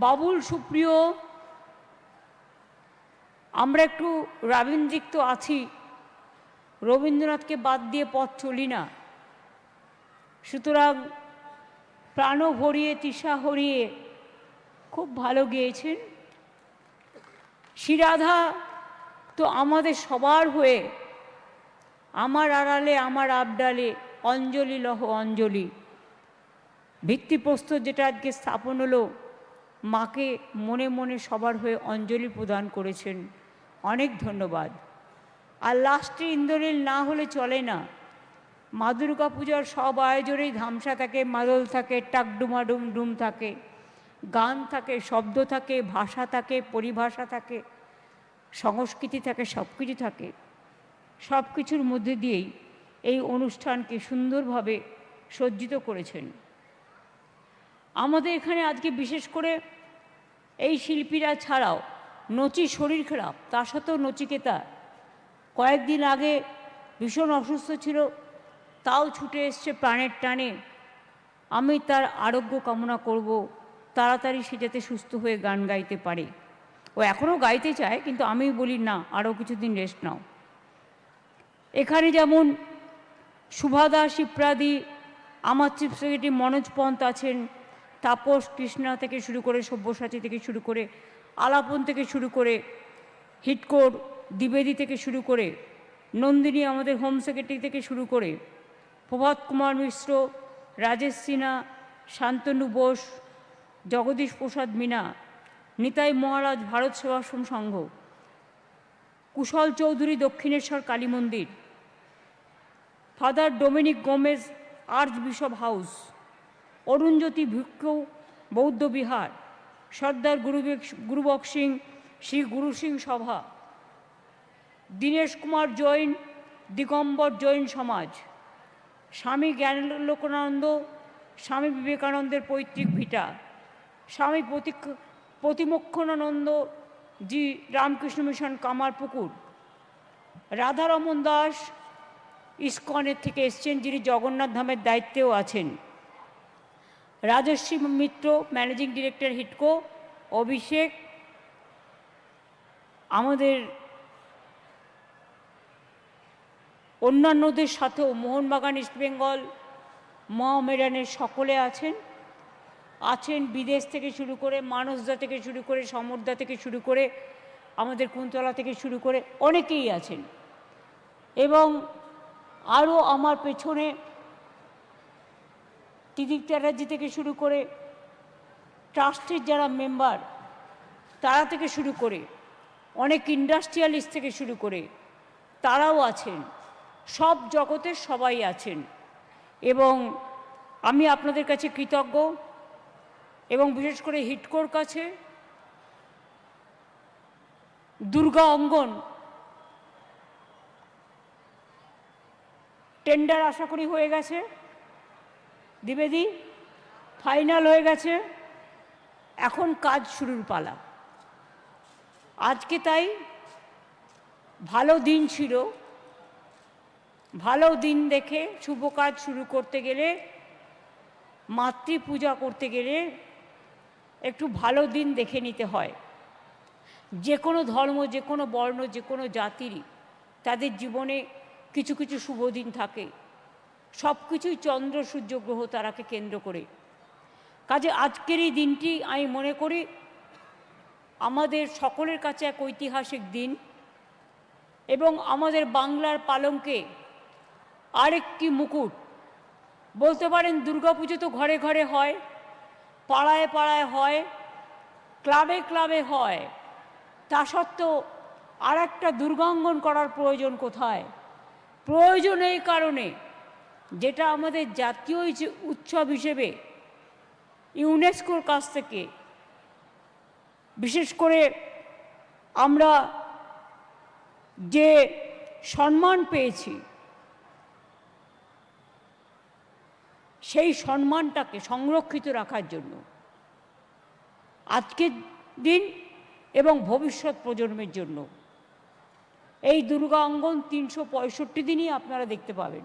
বাবুল সুপ্রিয়, আমরা একটু রবীন্দ্রিক তো আছি, রবীন্দ্রনাথকে বাদ দিয়ে পথ চলি না, সুতরাং প্রাণ ভরিয়ে তৃষা হরিয়ে খুব ভালো গেয়েছেন। শ্রীরাধা তো আমাদের সবার হয়ে আমার আড়ালে আমার আবডালে অঞ্জলি লহ অঞ্জলি, ভিত্তিপ্রস্তর যেটা আজকে স্থাপন হলো, মাকে মনে মনে সবার হয়ে অঞ্জলি প্রদান করেছেন, অনেক ধন্যবাদ। আর লাস্টে ইন্দ্রনীল না হলে চলে না। মা দুর্গা পূজার সব আয়োজনেই ধামসা থাকে, মাদল থাকে, টাকডুমাডুম ডুম থাকে, গান থাকে, শব্দ থাকে, ভাষা থাকে, পরিভাষা থাকে, সংস্কৃতি থাকে, সব কিছু থাকে। সব কিছুর মধ্যে দিয়েই এই অনুষ্ঠানকে সুন্দরভাবে সজ্জিত করেছেন। আমাদের এখানে আজকে বিশেষ করে এই শিল্পীরা ছাড়াও নচি শরীর খারাপ, তার সাথেও নচিকেতা কয়েকদিন আগে ভীষণ অসুস্থ ছিল, তাও ছুটে এসছে প্রাণের টানে। আমি তার আরোগ্য কামনা করব, তাড়াতাড়ি সে যাতে সুস্থ হয়ে গান গাইতে পারে। ও এখনও গাইতে চায়, কিন্তু আমি বলি না, আরও কিছুদিন রেস্ট নাও। এখানে যেমন শুভাদা, শিপ্রাদি, আমার চিফ সেক্রেটারি মনোজ পন্ত আছেন, তাপস কৃষ্ণা থেকে শুরু করে, সব্যসাচী থেকে শুরু করে, আলাপন থেকে শুরু করে, হিটকোর দ্বিবেদী থেকে শুরু করে, নন্দিনী আমাদের হোম সেক্রেটারি থেকে শুরু করে, প্রভাত কুমার মিশ্র, রাজেশ সিনহা, শান্তনু বোস, জগদীশ প্রসাদ মিনা, নিতাই মহারাজ ভারত সেবাশ্রম সংঘ, কুশল Chowdhury Dakshineswar Kali Mandir, father Dominic Gomes archbishop house, Arunjyoti Bhikshu Bauddha Bihar, সর্দার গুরুবক সিং শ্রী গুরু সিং সভা, দীনেশ কুমার জৈন দিগম্বর জৈন সমাজ, স্বামী জ্ঞানলোকানন্দ স্বামী বিবেকানন্দের পৈতৃক ভিটা, স্বামী প্রতিমক্ষণানন্দ জি রামকৃষ্ণ মিশন কামারপুকুর, রাধারমন দাস ইস্কনের থেকে এসছেন, যিনি জগন্নাথ ধামের দায়িত্বেও আছেন, রাজশ্রী মিত্র ম্যানেজিং ডিরেক্টর হিটকো, অভিষেক, আমাদের অন্যান্যদের সাথেও মোহনবাগান ইস্টবেঙ্গল মহামেডানের সকলে আছেন বিদেশ থেকে শুরু করে, মানসদা থেকে শুরু করে, সমরদা থেকে শুরু করে, আমাদের কুন্তলা থেকে শুরু করে অনেকেই আছেন। এবং আরও আমার পেছনে ত্রিদীপ চ্যাটার্জি থেকে শুরু করে ট্রাস্টের যারা মেম্বার তারা থেকে শুরু করে অনেক ইন্ডাস্ট্রিয়ালিস্ট থেকে শুরু করে তারাও আছেন, সব জগতের সবাই আছেন। এবং আমি আপনাদের কাছে কৃতজ্ঞ, এবং বিশেষ করে হিডকোর কাছে। দুর্গা অঙ্গন টেন্ডার আশা করি হয়ে গেছে, দ্বিবেদী ফাইনাল হয়ে গেছে, এখন কাজ শুরুর পালা। আজকে তাই ভালো দিন ছিল, ভালো দিন দেখে শুভ কাজ শুরু করতে গেলে, মাতৃ পূজা করতে গেলে একটু ভালো দিন দেখে নিতে হয়। যে কোনো ধর্ম, যে কোনো বর্ণ, যে কোনো জাতিরই তাদের জীবনে কিছু কিছু শুভ দিন থাকে, সব কিছুই চন্দ্র সূর্য গ্রহ তারাকে কেন্দ্র করে। কাজে আজকের এই দিনটি আমি মনে করি আমাদের সকলের কাছে এক ঐতিহাসিক দিন, এবং আমাদের বাংলার পালঙ্কে আরেকটি মুকুট। বলতে পারেন দুর্গাপুজো তো ঘরে ঘরে হয়, পাড়ায় পাড়ায় হয়, ক্লাবে ক্লাবে হয়, তা সত্ত্বেও আর একটা দুর্গাঙ্গন করার প্রয়োজন কোথায়? প্রয়োজন এই কারণে, যেটা আমাদের জাতীয় উৎসব হিসেবে ইউনেস্কোর কাছ থেকে বিশেষ করে আমরা যে সম্মান পেয়েছি, সেই সম্মানটাকে সংরক্ষিত রাখার জন্য আজকের দিন এবং ভবিষ্যৎ প্রজন্মের জন্য এই দুর্গা অঙ্গন 365 দিনই আপনারা দেখতে পাবেন,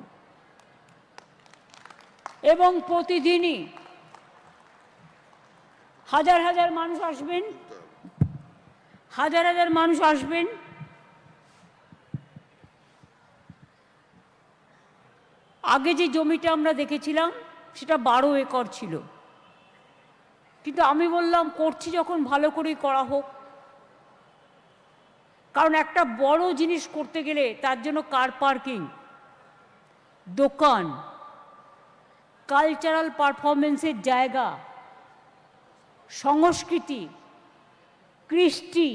এবং প্রতিদিনই হাজার হাজার মানুষ আসবেন, হাজার হাজার মানুষ আসবেন। আগে যে জমিটা আমরা দেখেছিলাম সেটা 12 একর ছিল, কিন্তু আমি বললাম করছি যখন ভালো করেই করা হোক, কারণ একটা বড় জিনিস করতে গেলে তার জন্য কার পার্কিং, দোকান, কালচারাল পারফরমেন্সের জায়গা, সংস্কৃতি, কৃষ্টি,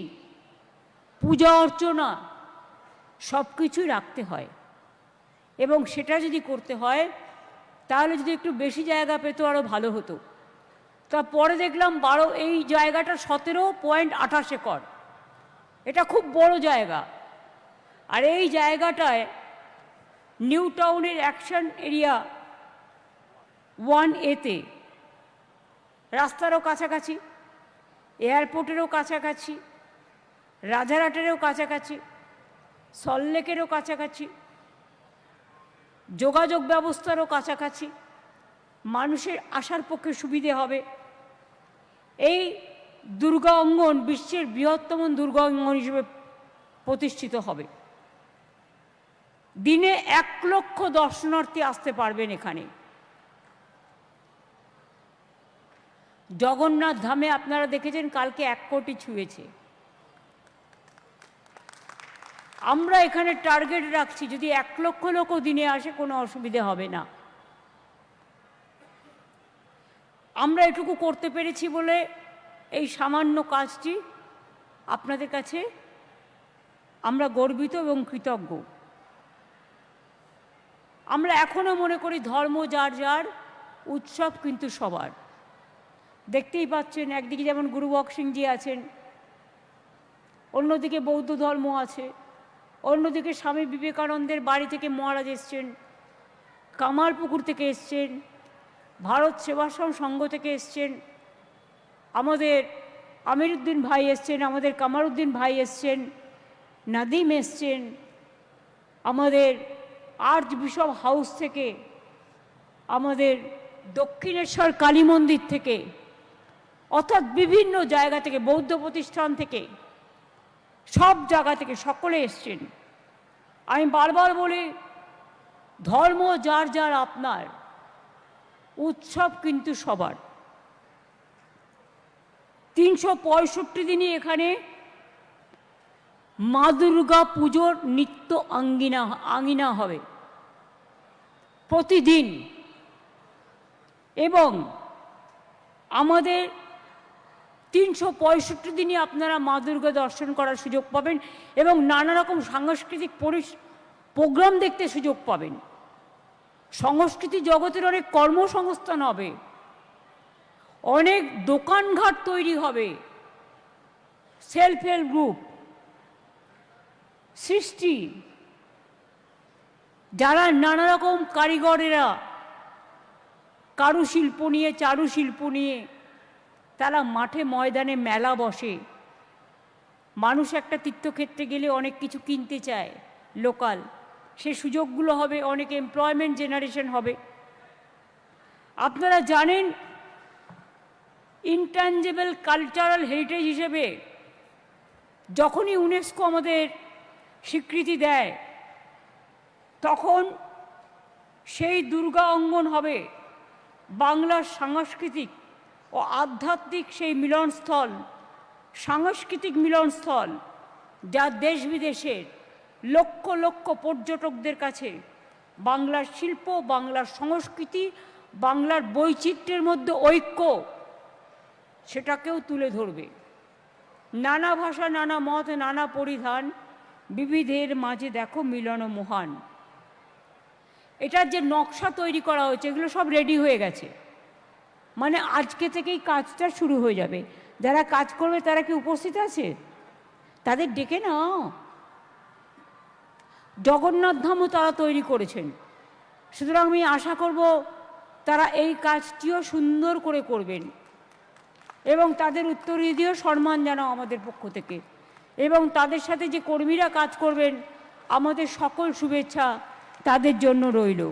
পূজা অর্চনা সব কিছুই রাখতে হয়। এবং সেটা যদি করতে হয় তাহলে যদি একটু বেশি জায়গা পেতো আরও ভালো হতো। তারপরে দেখলাম এই জায়গাটা 17.28 একর, এটা খুব বড় জায়গা। আর এই জায়গাটায় নিউ টাউনের অ্যাকশন এরিয়া 1A-তে রাস্তারও কাছাকাছি, এয়ারপোর্টেরও কাছাকাছি, রাজারহাটেরও কাছাকাছি, সল্টলেকেরও কাছাকাছি, যোগাযোগ ব্যবস্থারও কাছাকাছি, মানুষের আসার পক্ষে সুবিধে হবে। এই দুর্গা অঙ্গন বিশ্বের বৃহত্তম দুর্গা অঙ্গন হিসেবে প্রতিষ্ঠিত হবে। দিনে 1 লক্ষ দর্শনার্থী আসতে পারবেন এখানে। জগন্নাথ ধামে আপনারা দেখেছেন কালকে 1 কোটি ছুঁয়েছে। আমরা এখানে টার্গেট রাখছি যদি 1 লক্ষ লোকও দিনে আসে কোনো অসুবিধে হবে না। আমরা এটুকু করতে পেরেছি বলে এই সামান্য কাজটি আপনাদের কাছে আমরা গর্বিত এবং কৃতজ্ঞ। আমরা এখনো মনে করি ধর্ম যার যার, উৎসব কিন্তু সবার। দেখতেই পাচ্ছেন একদিকে যেমন গুরু বক্সিংজি আছেন, অন্যদিকে বৌদ্ধ ধর্ম আছে, অন্যদিকে স্বামী বিবেকানন্দের বাড়ি থেকে মহারাজ এসছেন, কামারপুকুর থেকে এসছেন, ভারত সেবাশ্রম সংঘ থেকে এসছেন, আমাদের আমিরুদ্দিন ভাই এসছেন, আমাদের কামারুদ্দিন ভাই এসছেন, নাদিম এসছেন, আমাদের আর্চ বিশপ হাউস থেকে, আমাদের দক্ষিণেশ্বর কালী মন্দির থেকে, অর্থাৎ বিভিন্ন জায়গা থেকে, বৌদ্ধ প্রতিষ্ঠান থেকে, সব জায়গা থেকে সকলে এসছেন। আমি বারবার বলি ধর্ম যার যার আপনার, উৎসব কিন্তু সবার। 365 দিনই এখানে মা দুর্গা পুজোর নিত্য আঙ্গিনা হবে প্রতিদিন। এবং আমাদের 365 দিনই আপনারা মা দুর্গা দর্শন করার সুযোগ পাবেন এবং নানা রকম সাংস্কৃতিক প্রোগ্রাম দেখতে সুযোগ পাবেন। সংস্কৃতি জগতের অনেক কর্মসংস্থান হবে, অনেক দোকানঘাট তৈরি হবে, সেলফ হেল্প গ্রুপ সৃষ্টি, যারা নানা রকম কারিগরেরা কারুশিল্প নিয়ে চারুশিল্প নিয়ে তারা মাঠে ময়দানে মেলা বসে। মানুষ একটা তীর্থক্ষেত্রে গেলে অনেক কিছু কিনতে চায় লোকাল, সে সুযোগগুলো হবে, অনেক এমপ্লয়মেন্ট জেনারেশন হবে। আপনারা জানেন ইনট্যাঞ্জেবল কালচারাল হেরিটেজ হিসেবে যখনই ইউনেস্কো আমাদের স্বীকৃতি দেয় তখন সেই দুর্গা অঙ্গন হবে বাংলার সাংস্কৃতিক ও আধ্যাত্মিক সেই মিলনস্থল, সাংস্কৃতিক মিলনস্থল, যা দেশ বিদেশের লক্ষ লক্ষ পর্যটকদের কাছে বাংলার শিল্প, বাংলার সংস্কৃতি, বাংলার বৈচিত্র্যের মধ্যে ঐক্য সেটাকেও তুলে ধরবে। নানা ভাষা, নানা মত, নানা পরিধান, বিবিধের মাঝে দেখো মিলন মহান। এটার যে নকশা তৈরি করা হয়েছে এগুলো সব রেডি হয়ে গেছে, মানে আজকে থেকেই কাজটা শুরু হয়ে যাবে। যারা কাজ করবে তারা কি উপস্থিত আছে? তাদের ডেকে নাও। জগন্নাথ ধামও তারা তৈরি করেছেন, সুতরাং আমি আশা করব তারা এই কাজটিও সুন্দর করে করবেন এবং তাদের উত্তরীয় সম্মান জানাও আমাদের পক্ষ থেকে। এবং তাদের সাথে যে কর্মীরা কাজ করবেন আমাদের সকল শুভেচ্ছা তাদের জন্য রইল।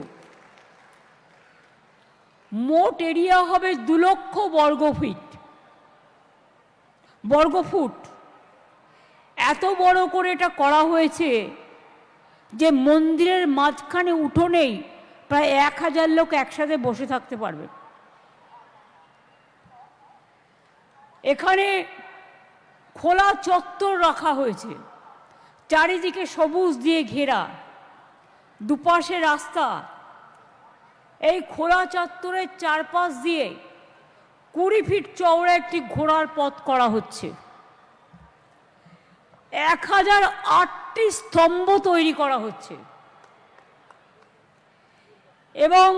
মোট এরিয়া হবে 2 লক্ষ বর্গফুট। এত বড় করে এটা করা হয়েছে যে মন্দিরের মাঝখানে উঠোনেই প্রায় 1000 লোক একসাথে বসে থাকতে পারবে। এখানে খোলা চত্বর রাখা হয়েছে, চারিদিকে সবুজ দিয়ে ঘেরা, দুপাশে রাস্তা। এই খোলা চত্বরের চারপাশ দিয়ে 20 ফিট চওড়া একটি ঘোড়ার পথ করা হচ্ছে। 1008টি স্তম্ভ তৈরি করা হচ্ছে এবং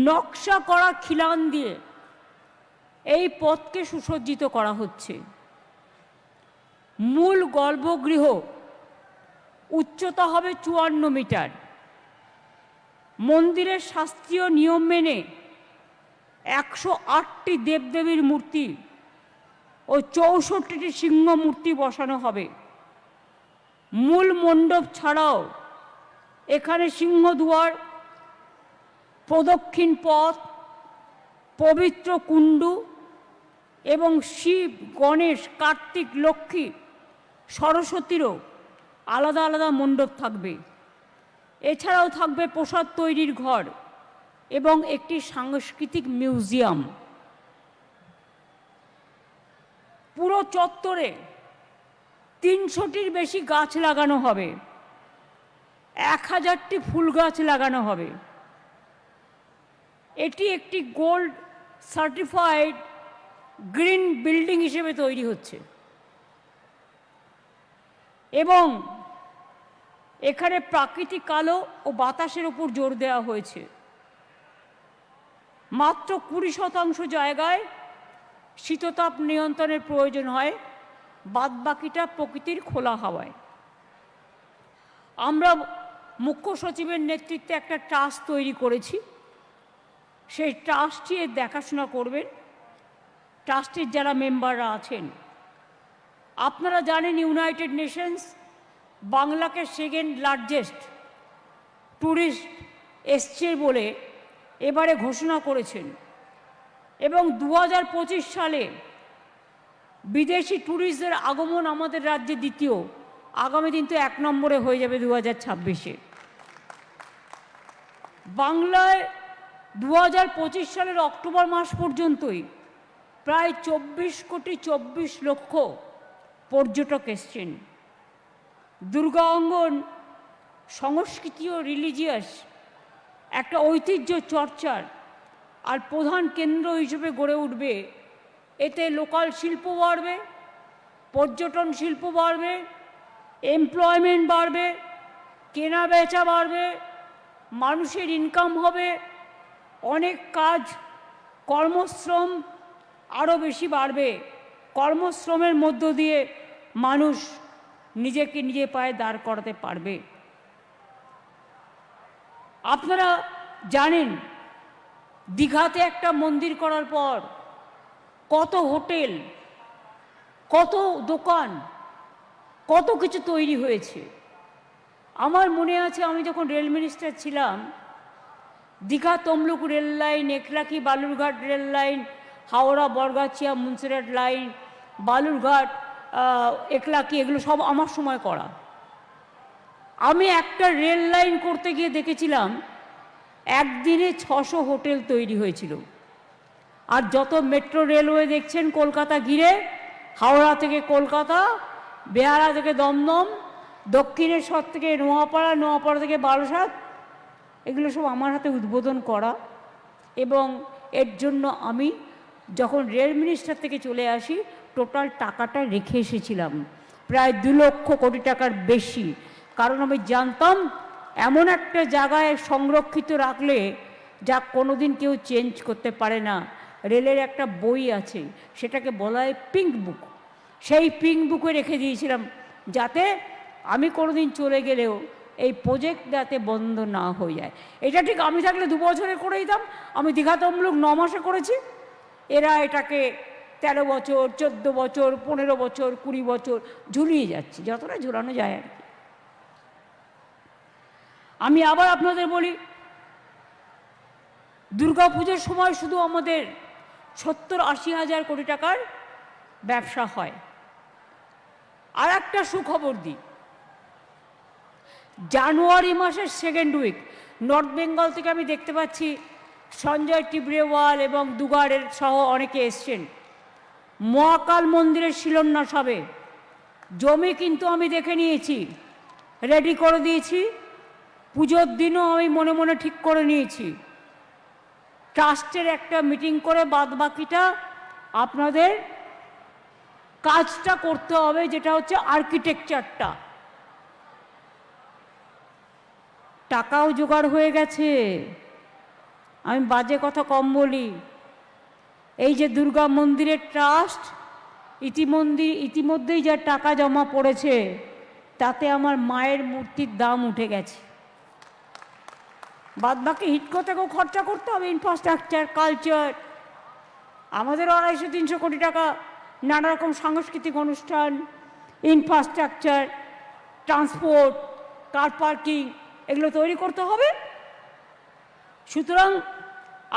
নকশা করা খিলান দিয়ে এই পথকে সুসজ্জিত করা হচ্ছে। মূল গর্ভগৃহ উচ্চতা হবে 54 মিটার। মন্দিরের শাস্ত্রীয় নিয়ম মেনে 108টি দেবদেবীর মূর্তি ও 64টি সিংহ মূর্তি বসানো হবে। মূল মণ্ডপ ছাড়াও এখানে সিংহদুয়ার, প্রদক্ষিণ পথ, পবিত্র কুণ্ডু এবং শিব, গণেশ, কার্তিক, লক্ষ্মী, সরস্বতীরও আলাদা আলাদা মণ্ডপ থাকবে। এছাড়াও থাকবে প্রসাদ তৈরির ঘর এবং একটি সাংস্কৃতিক মিউজিয়াম। পুরো চত্বরে 300টির বেশি গাছ লাগানো হবে, 1000টি ফুল গাছ লাগানো হবে। এটি একটি গোল্ড সার্টিফাইড গ্রিন বিল্ডিং হিসেবে তৈরি হচ্ছে এবং এখানে প্রাকৃতিক আলো ও বাতাসের উপর জোর দেওয়া হয়েছে। মাত্র 20% জায়গায় শীততাপ নিয়ন্ত্রণের প্রয়োজন হয়, বাদবাকিটা প্রকৃতির খোলা হাওয়ায়। আমরা মুখ্য সচিবের নেতৃত্বে একটা ট্রাস্ট তৈরি করেছি, সেই ট্রাস্টটি এর দেখাশোনা করবেন, ট্রাস্টের যারা মেম্বাররা আছেন। আপনারা জানেন ইউনাইটেড নেশনস বাংলাকে সেকেন্ড লার্জেস্ট ট্যুরিস্ট এসছে বলে এবারে ঘোষণা করেছেন এবং 2025 সালে বিদেশি ট্যুরিস্টদের আগমন আমাদের রাজ্যে দ্বিতীয়, আগামী দিন তো 1 নম্বরে হয়ে যাবে 2026-এ। বাংলায় 2025 সালের অক্টোবর মাস পর্যন্তই প্রায় 24 লক্ষ পর্যটক এসছেন। দুর্গা অঙ্গন সংস্কৃতি ও রিলিজিয়াস একটা ঐতিহ্য চর্চার আর প্রধান কেন্দ্র হিসেবে গড়ে উঠবে। এতে লোকাল শিল্প বাড়বে, পর্যটন শিল্প বাড়বে, এমপ্লয়মেন্ট বাড়বে, কেনা বেচা বাড়বে, মানুষের ইনকাম হবে, অনেক কাজ কর্মশ্রম আরও বেশি বাড়বে। কর্মশ্রমের মধ্য দিয়ে মানুষ নিজেকে নিজে পায়ে দাঁড় করাতে পারবে। আপনারা জানেন দীঘাতে একটা মন্দির করার পর কত হোটেল, কত দোকান, কত কিছু তৈরি হয়েছে। আমার মনে আছে আমি যখন রেল মিনিস্টার ছিলাম, Digha Tamluk rail line, Eklakhi Balurghat rail line, Howrah Bargachhia Munshirhat line, Balurghat Eklakhi, এগুলো সব আমার সময় করা। আমি একটা রেল লাইন করতে গিয়ে দেখেছিলাম একদিনে 600 হোটেল তৈরি হয়েছিল। আর যত মেট্রো রেলওয়ে দেখছেন কলকাতা ঘিরে, হাওড়া থেকে কলকাতা, বেহারা থেকে দমদম, দক্ষিণেশ্বর থেকে নোয়াপাড়া, নোয়াপাড়া থেকে বারাসাত, এগুলো সব আমার হাতে উদ্বোধন করা। এবং এর জন্য আমি যখন রেল মিনিস্টার থেকে চলে আসি টোটাল টাকাটা রেখে এসেছিলাম, প্রায় 2 লক্ষ কোটি টাকার বেশি। কারণ আমি জানতাম এমন একটা জায়গায় সংরক্ষিত রাখলে যা কোনোদিন কেউ চেঞ্জ করতে পারে না। রেলের একটা বই আছে, সেটাকে বলা হয় পিঙ্ক বুক। সেই পিঙ্ক বুকে রেখে দিয়েছিলাম যাতে আমি কোনোদিন চলে গেলেও এই প্রজেক্ট যাতে বন্ধ না হয়ে যায়। এটা ঠিক আমি থাকলে 2 বছরে করে দিতাম। আমি দীঘা তমলুক 9 মাসে করেছি, এরা এটাকে 13 বছর, 14 বছর, 15 বছর, 20 বছর ঝুলিয়ে যাচ্ছে, যতটা ঝুলানো যায় আর কি। আমি আবার আপনাদের বলি, দুর্গাপুজোর সময় শুধু আমাদের 70-80 হাজার কোটি টাকার ব্যবসা হয়। আর একটা সুখবর দিই, জানুয়ারি মাসের 2nd উইক নর্থ বেঙ্গল থেকে আমি দেখতে পাচ্ছি সঞ্জয় টিবরেওয়াল এবং দুগাড়ের সহ অনেকে এসছেন। মহাকাল মন্দিরের শিলান্যাস হবে। জমি কিন্তু আমি দেখে নিয়েছি, রেডি করে দিয়েছি। পুজোর দিনও আমি মনে মনে ঠিক করে নিয়েছি, ট্রাস্টের একটা মিটিং করে বাদবাকিটা আপনাদের কাজটা করতে হবে, যেটা হচ্ছে আর্কিটেকচারটা। টাকাও জোগাড় হয়ে গেছে, আমি বাজে কথা কম বলি। এই যে দুর্গা মন্দিরের ট্রাস্ট ইতিমধ্যেই যা টাকা জমা পড়েছে তাতে আমার মায়ের মূর্তির দাম উঠে গেছে। বাদবাকি হিটকো থেকেও খরচা করতে হবে, ইনফ্রাস্ট্রাকচার, কালচার। আমাদের 250-300 কোটি টাকা নানা রকম সাংস্কৃতিক অনুষ্ঠান, ইনফ্রাস্ট্রাকচার, ট্রান্সপোর্ট, কার পার্কিং, এগুলো তৈরি করতে হবে। সুতরাং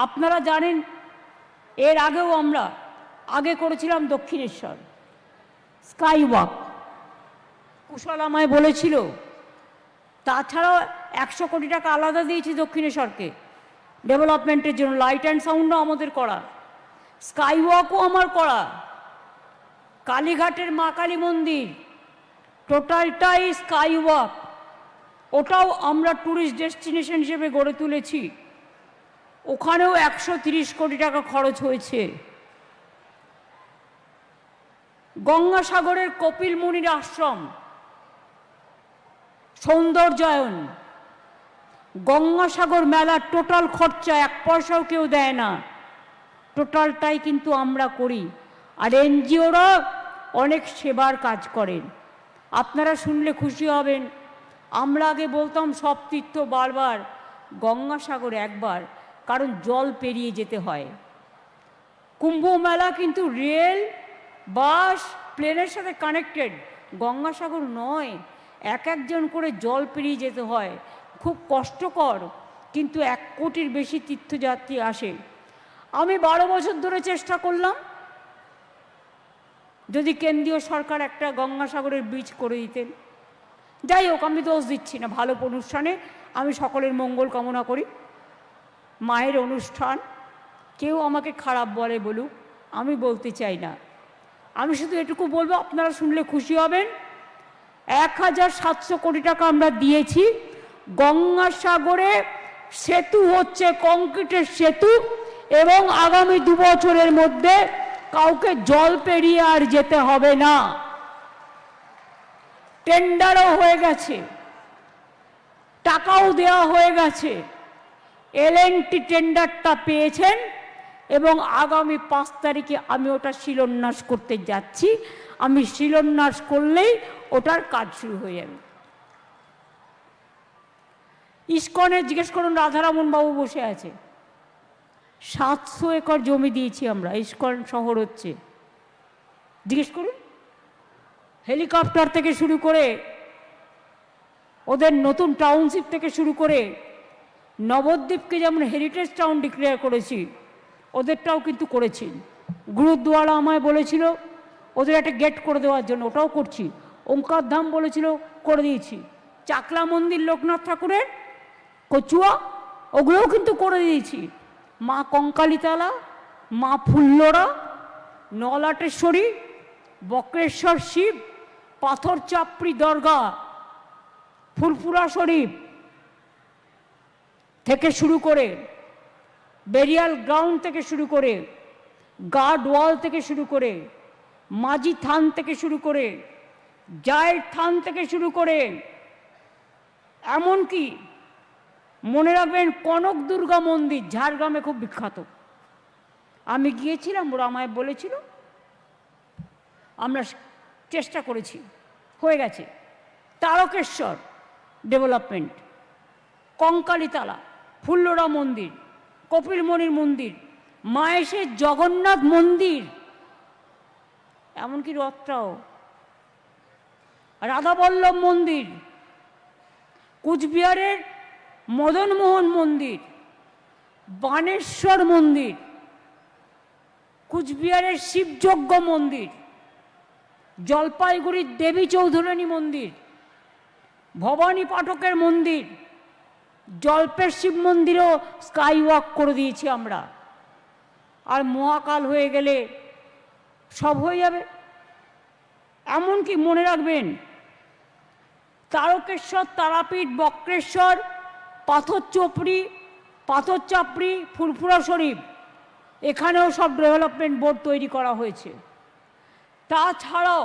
আপনারা জানেন এর আগেও আমরা করেছিলাম দক্ষিণেশ্বর স্কাই ওয়াক, কুশল আমায় বলেছিল। তাছাড়াও 100 কোটি টাকা আলাদা দিয়েছি দক্ষিণেশ্বরকে ডেভেলপমেন্টের জন্য। লাইট অ্যান্ড সাউন্ডও আমাদের করা, স্কাই ওয়াকও আমার করা। কালীঘাটের মা কালী মন্দির টোটালটাই স্কাই ওয়াক, ওটাও আমরা ট্যুরিস্ট ডেস্টিনেশন হিসেবে গড়ে তুলেছি। ওখানেও 130 কোটি টাকা খরচ হয়েছে। গঙ্গাসাগরের কপিল মুনির আশ্রম সৌন্দর্যায়ন, গঙ্গাসাগর মেলার টোটাল খরচা 1 পয়সাও কেউ দেয় না, টোটালটাই কিন্তু আমরা করি। আর এনজিওরা অনেক সেবার কাজ করেন, আপনারা শুনলে খুশি হবেন। আমরা আগে বলতাম সব তীর্থ বারবার, গঙ্গাসাগর একবার, কারণ জল পেরিয়ে যেতে হয়। কুম্ভ মেলা কিন্তু রেল, বাস, প্লেনের সাথে কানেক্টেড, গঙ্গাসাগর নয়। একজন করে জল পেরিয়ে যেতে হয়, খুব কষ্টকর, কিন্তু 1 কোটির বেশি তীর্থযাত্রী আসে। আমি 12 বছর ধরে চেষ্টা করলাম যদি কেন্দ্রীয় সরকার একটা গঙ্গাসাগরের ব্রিজ করে দিতেন। যাই হোক, আমি দোষ দিচ্ছি না, ভালো অনুষ্ঠানে আমি সকলের মঙ্গল কামনা করি। মায়ের অনুষ্ঠান, কেউ আমাকে খারাপ বলে বলুক, আমি বলতে চাই না। আমি শুধু এটুকু বলবো, আপনারা শুনলে খুশি হবেন, 1700 কোটি টাকা আমরা দিয়েছি। গঙ্গাসাগরে সেতু হচ্ছে, কংক্রিটের সেতু, এবং আগামী 2 বছরের মধ্যে কাউকে জল পেরিয়ে আর যেতে হবে না। টেন্ডারও হয়ে গেছে, টাকাও দেওয়া হয়ে গেছে। L&T টেন্ডারটা পেয়েছেন এবং আগামী 5 তারিখে আমি ওটা শিলান্যাস করতে যাচ্ছি। আমি শিলান্যাস করলেই ওটার কাজ শুরু হয়ে যাবে। ইস্কনে জিজ্ঞেস করুন, রাধারমন বাবু বসে আছে। 700 একর জমি দিয়েছি আমরা, ইস্কন শহর হচ্ছে। জিজ্ঞেস করুন, হেলিকপ্টার থেকে শুরু করে ওদের নতুন টাউনশিপ থেকে শুরু করে নবদ্বীপকে যেমন হেরিটেজ টাউন ডিক্লেয়ার করেছি, ওদেরটাও কিন্তু করেছি। গুরুদ্বারা আমায় বলেছিল ওদের একটা গেট করে দেওয়ার জন্য, ওটাও করছি। ওঙ্কার ধাম বলেছিল, করে দিয়েছি। চাকলা মন্দির লোকনাথ ঠাকুরের, কচুয়া, ওগুলোও কিন্তু করে দিয়েছি। মা কঙ্কালীতলা, মা ফুল্লরা, নলাটেশ্বরী, বক্রেশ্বর শিব, পাথর চাপড়ি দরগা, ফুরফুরা শরীফ থেকে শুরু করে, বেরিয়াল গ্রাউন্ড থেকে শুরু করে, গার্ড ওয়াল থেকে শুরু করে, মাঝি থান থেকে শুরু করে, জায়ের থান থেকে শুরু করে, এমনকি মনে রাখবেন কনক দুর্গা মন্দির ঝাড়গ্রামে খুব বিখ্যাত। আমি গিয়েছিলাম, ওরা আমায় বলেছিল, আমরা চেষ্টা করেছি, হয়ে গেছে। তারকেশ্বর ডেভেলপমেন্ট, কঙ্কালীতলা, ফুল্লরা মন্দির, কপিলমণির মন্দির, মায়েশের জগন্নাথ মন্দির, এমনকি রথটাও, রাধাবল্লভ মন্দির, কুচবিহারের মদনমোহন মন্দির, বানেশ্বর মন্দির, কুচবিহারের শিবযজ্ঞ মন্দির, জলপাইগুড়ির দেবী চৌধুরানী মন্দির, ভবানী পাঠকের মন্দির, জল্পের শিব মন্দিরও স্কাই ওয়াক করে দিয়েছি আমরা। আর মহাকাল হয়ে গেলে সব হয়ে যাবে। এমনকি মনে রাখবেন তারকেশ্বর, তারাপীঠ, বক্রেশ্বর, পাথর চাপড়ি, ফুরফুরা শরীফ, এখানেও সব ডেভেলপমেন্ট বোর্ড তৈরি করা হয়েছে। তাছাড়াও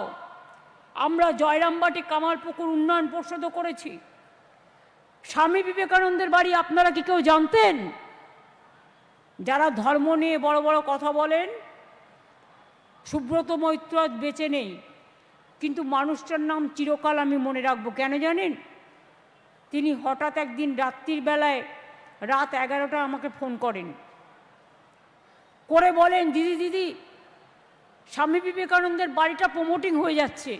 আমরা জয়রামবাটি কামারপুকুর উন্নয়ন পর্ষদও করেছি। স্বামী বিবেকানন্দের বাড়ি আপনারা কি কেউ জানতেন? যারা ধর্ম নিয়ে বড় বড় কথা বলেন, সুব্রত মৈত্র আজ বেঁচে নেই, কিন্তু মানুষটার নাম চিরকাল আমি মনে রাখবো। কেন জানেন? তিনি হঠাৎ একদিন রাত্রির বেলায় রাত 11টা আমাকে ফোন করেন, করে বলেন, দিদি স্বামী বিবেকানন্দের বাড়িটা প্রমোটিং হয়ে যাচ্ছে।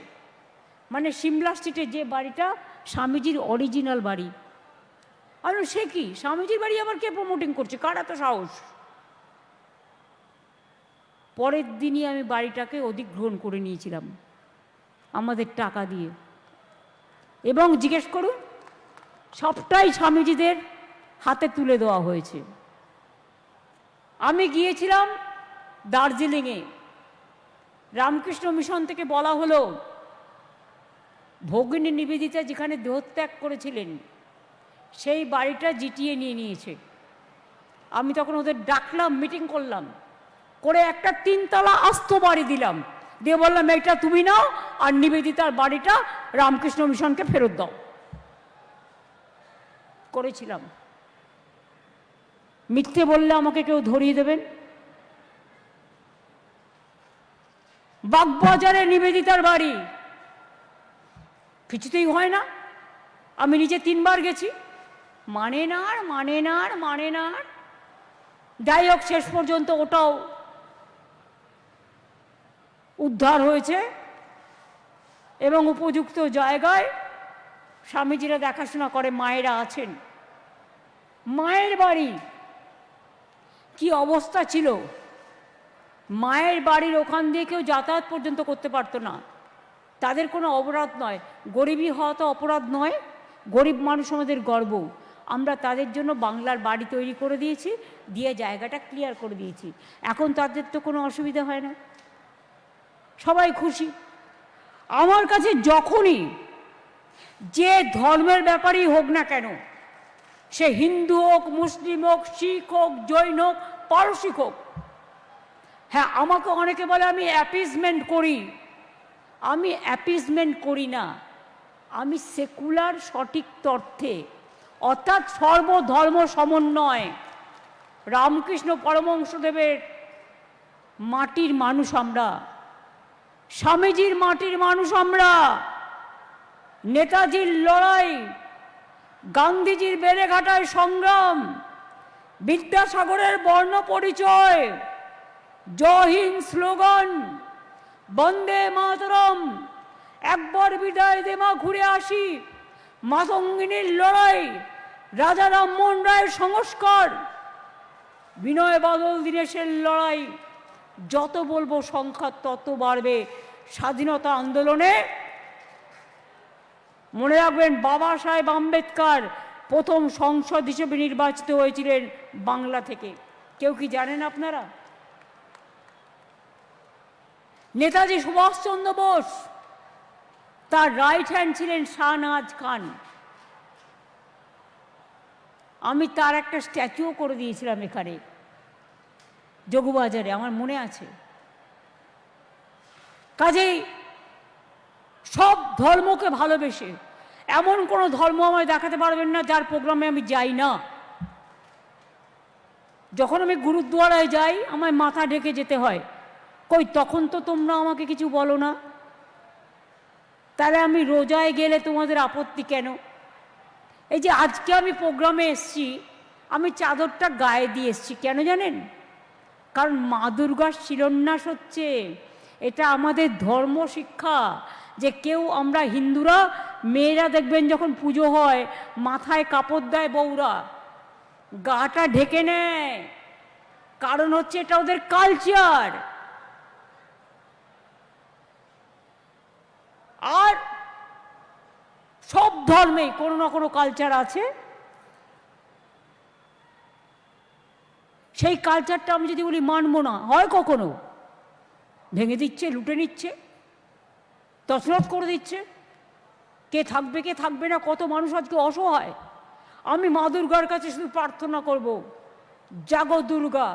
মানে সিমলা স্ট্রিটে যে বাড়িটা স্বামীজির অরিজিনাল বাড়ি। আর সে কি, স্বামীজির বাড়ি আবার কে প্রমোটিং করছে, কার এত সাহস? পরের দিনই আমি বাড়িটাকে অধিগ্রহণ করে নিয়েছিলাম আমাদের টাকা দিয়ে। এবং জিজ্ঞেস করুন, সবটাই স্বামীজিদের হাতে তুলে দেওয়া হয়েছে। আমি গিয়েছিলাম দার্জিলিংয়ে, রামকৃষ্ণ মিশন থেকে বলা হলো ভগিনী নিবেদিতা যেখানে দেহত্যাগ করেছিলেন সেই বাড়িটা জিটিয়ে নিয়ে নিয়েছে। আমি তখন ওদের ডাকলাম, মিটিং করলাম, করে একটা 3 তলা আস্ত বাড়ি দিলাম, দিয়ে বললাম এইটা তুমি নাও, আর নিবেদিতার বাড়িটা রামকৃষ্ণ মিশনকে ফেরত দাও। করেছিলাম। মিথ্যে বললে আমাকে কেউ ধরিয়ে দেবেন? বাগবাজারে নিবেদিতার বাড়ি কিছুতেই হয় না। আমি নিজে 3 বার গেছি, মানে না। যাই হোক, শেষ পর্যন্ত ওটাও উদ্ধার হয়েছে এবং উপযুক্ত জায়গায় স্বামীজিরা দেখাশোনা করে, মায়েরা আছেন। মায়ের বাড়ি কি অবস্থা ছিল, মায়ের বাড়ির ওখান দিয়ে কেউ যাতায়াত পর্যন্ত করতে পারতো না। তাদের কোনো অপরাধ নয়, গরিবই হওয়া তো অপরাধ নয়, গরিব মানুষ আমাদের গর্ব। আমরা তাদের জন্য বাংলার বাড়ি তৈরি করে দিয়েছি, দিয়ে জায়গাটা ক্লিয়ার করে দিয়েছি। এখন তাদের তো কোনো অসুবিধা হয় না, সবাই খুশি। আমার কাছে যখনই যে ধর্মের ব্যাপারেই হোক না কেন, সে হিন্দু হোক, মুসলিম হোক, শিখ হোক, জৈন হোক, পারসিক হোক। হ্যাঁ, আমাকে অনেকে বলে আমি অ্যাপিজমেন্ট করি। আমি অ্যাপিজমেন্ট করি না, আমি সেকুলার সঠিক তর্থে, অর্থাৎ সর্বধর্ম সমন্বয়। রামকৃষ্ণ পরমহংসদেবের মাটির মানুষ আমরা, স্বামীজির মাটির মানুষ আমরা, নেতাজির লড়াই, গান্ধীজির বেলেঘাটায় সংগ্রাম, বিদ্যাসাগরের বর্ণ পরিচয়, জয় হিন্দ স্লোগান, বন্দে মাতরম, একবার বিদায় দে মা ঘুরে আসি, মাতঙ্গিনীর লড়াই, রাজা রামমোহন রায়ের সংস্কার, বিনয় বাদল দীনেশের লড়াই, যত বলবো সংখ্যা তত বাড়বে। স্বাধীনতা আন্দোলনে মনে রাখবেন, বাবা সাহেব আম্বেদকর প্রথম সংসদ হিসেবে নির্বাচিত হয়েছিলেন বাংলা থেকে। কেউ কি জানেন আপনারা? নেতাজি সুভাষচন্দ্র বোস, তার রাইট হ্যান্ড ছিলেন শাহনওয়াজ খান। আমি তার একটা স্ট্যাচুও করে দিয়েছিলাম এখানে যোগবাজারে, আমার মনে আছে। কাজেই সব ধর্মকে ভালোবেসে, এমন কোনো ধর্ম আমায় দেখাতে পারবেন না যার প্রোগ্রামে আমি যাই না। যখন আমি গুরুদ্বারায় যাই আমায় মাথা ঢেকে যেতে হয়। কই, তখন তো তোমরা আমাকে কিছু বলো না, তাহলে আমি রোজায় গেলে তোমাদের আপত্তি কেন? এই যে আজকে আমি প্রোগ্রামে এসছি, আমি চাদরটা গায়ে দিয়ে এসছি, কেন জানেন? কারণ মা দুর্গার শিলান্যাস হচ্ছে। এটা আমাদের ধর্ম শিক্ষা যে কেউ, আমরা হিন্দুরা মেয়েরা দেখবেন যখন পুজো হয় মাথায় কাপড় দেয় বউরা, গাটা ঢেকে নেয়, কারণ হচ্ছে এটা ওদের কালচার। আর সব ধর্মে কোনো না কোনো কালচার আছে। সেই কালচারটা আমি যদি বলি মানবো না, হয় কখনো ভেঙে দিচ্ছে, লুটে নিচ্ছে, তছনছ করে দিচ্ছে। কে থাকবে কে থাকবে না, কত মানুষ আজকে অসহায়। আমি মা দুর্গার কাছে শুধু প্রার্থনা করব, জাগো দুর্গা,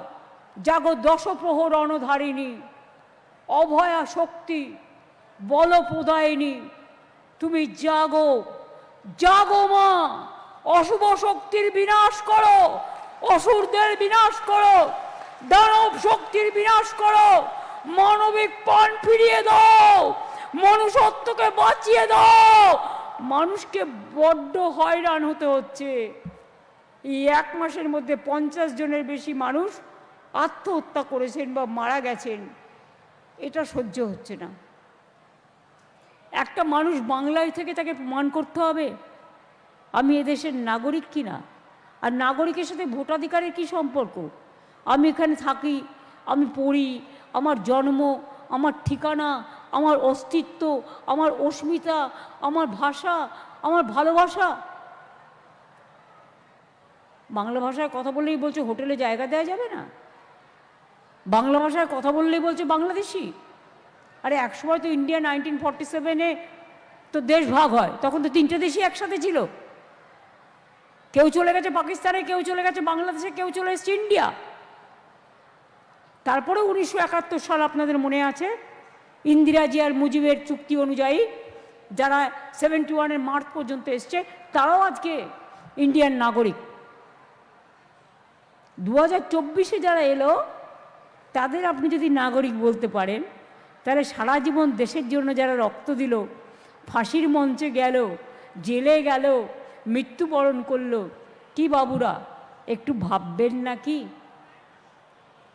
জাগো দশপ্রহর অনধারিণী, অভয়া শক্তি, বল প্রদায়িনী, তুমি জাগো, জাগো মা, অশুভ শক্তির বিনাশ করো, অসুরদের বিনাশ করো, দানব শক্তির বিনাশ করো, মানবিক প্রাণ ফিরিয়ে দাও, মনুষ্যত্বকে বাঁচিয়ে দাও। মানুষকে বড্ড হয়রান হতে হচ্ছে। এই 1 মাসের মধ্যে 50 জনের বেশি মানুষ আত্মহত্যা করেছেন বা মারা গেছেন। এটা সহ্য হচ্ছে না। একটা মানুষ বাংলায় থেকে তাকে প্রমাণ করতে হবে আমি এদেশের নাগরিক কিনা। আর নাগরিকের সাথে ভোটাধিকারের কি সম্পর্ক? আমি এখানে থাকি, আমি পড়ি, আমার জন্ম, আমার ঠিকানা, আমার অস্তিত্ব, আমার অস্মিতা, আমার ভাষা, আমার ভালোবাসা। বাংলা ভাষায় কথা বললেই বলছে হোটেলে জায়গা দেওয়া যাবে না, বাংলা ভাষায় কথা বললেই বলছে বাংলাদেশি। আরে একসময় তো ইন্ডিয়া 1947-এ তো দেশ ভাগ হয়, তখন তো 3টে দেশই একসাথে ছিল। কেউ চলে গেছে পাকিস্তানে, কেউ চলে গেছে বাংলাদেশে, কেউ চলে এসেছে ইন্ডিয়া। তারপরে 1971 সাল আপনাদের মনে আছে, ইন্দিরাজি আর মুজিবের চুক্তি অনুযায়ী যারা 71-এর মার্চ পর্যন্ত এসছে তারাও আজকে ইন্ডিয়ান নাগরিক। 2024-এ যারা এলো তাদের আপনি যদি নাগরিক বলতে পারেন, তাহলে সারা জীবন দেশের জন্য যারা রক্ত দিল, ফাঁসির মঞ্চে গেল, জেলে গেল, মৃত্যুবরণ করলো, কি বাবুরা একটু ভাববেন না? কি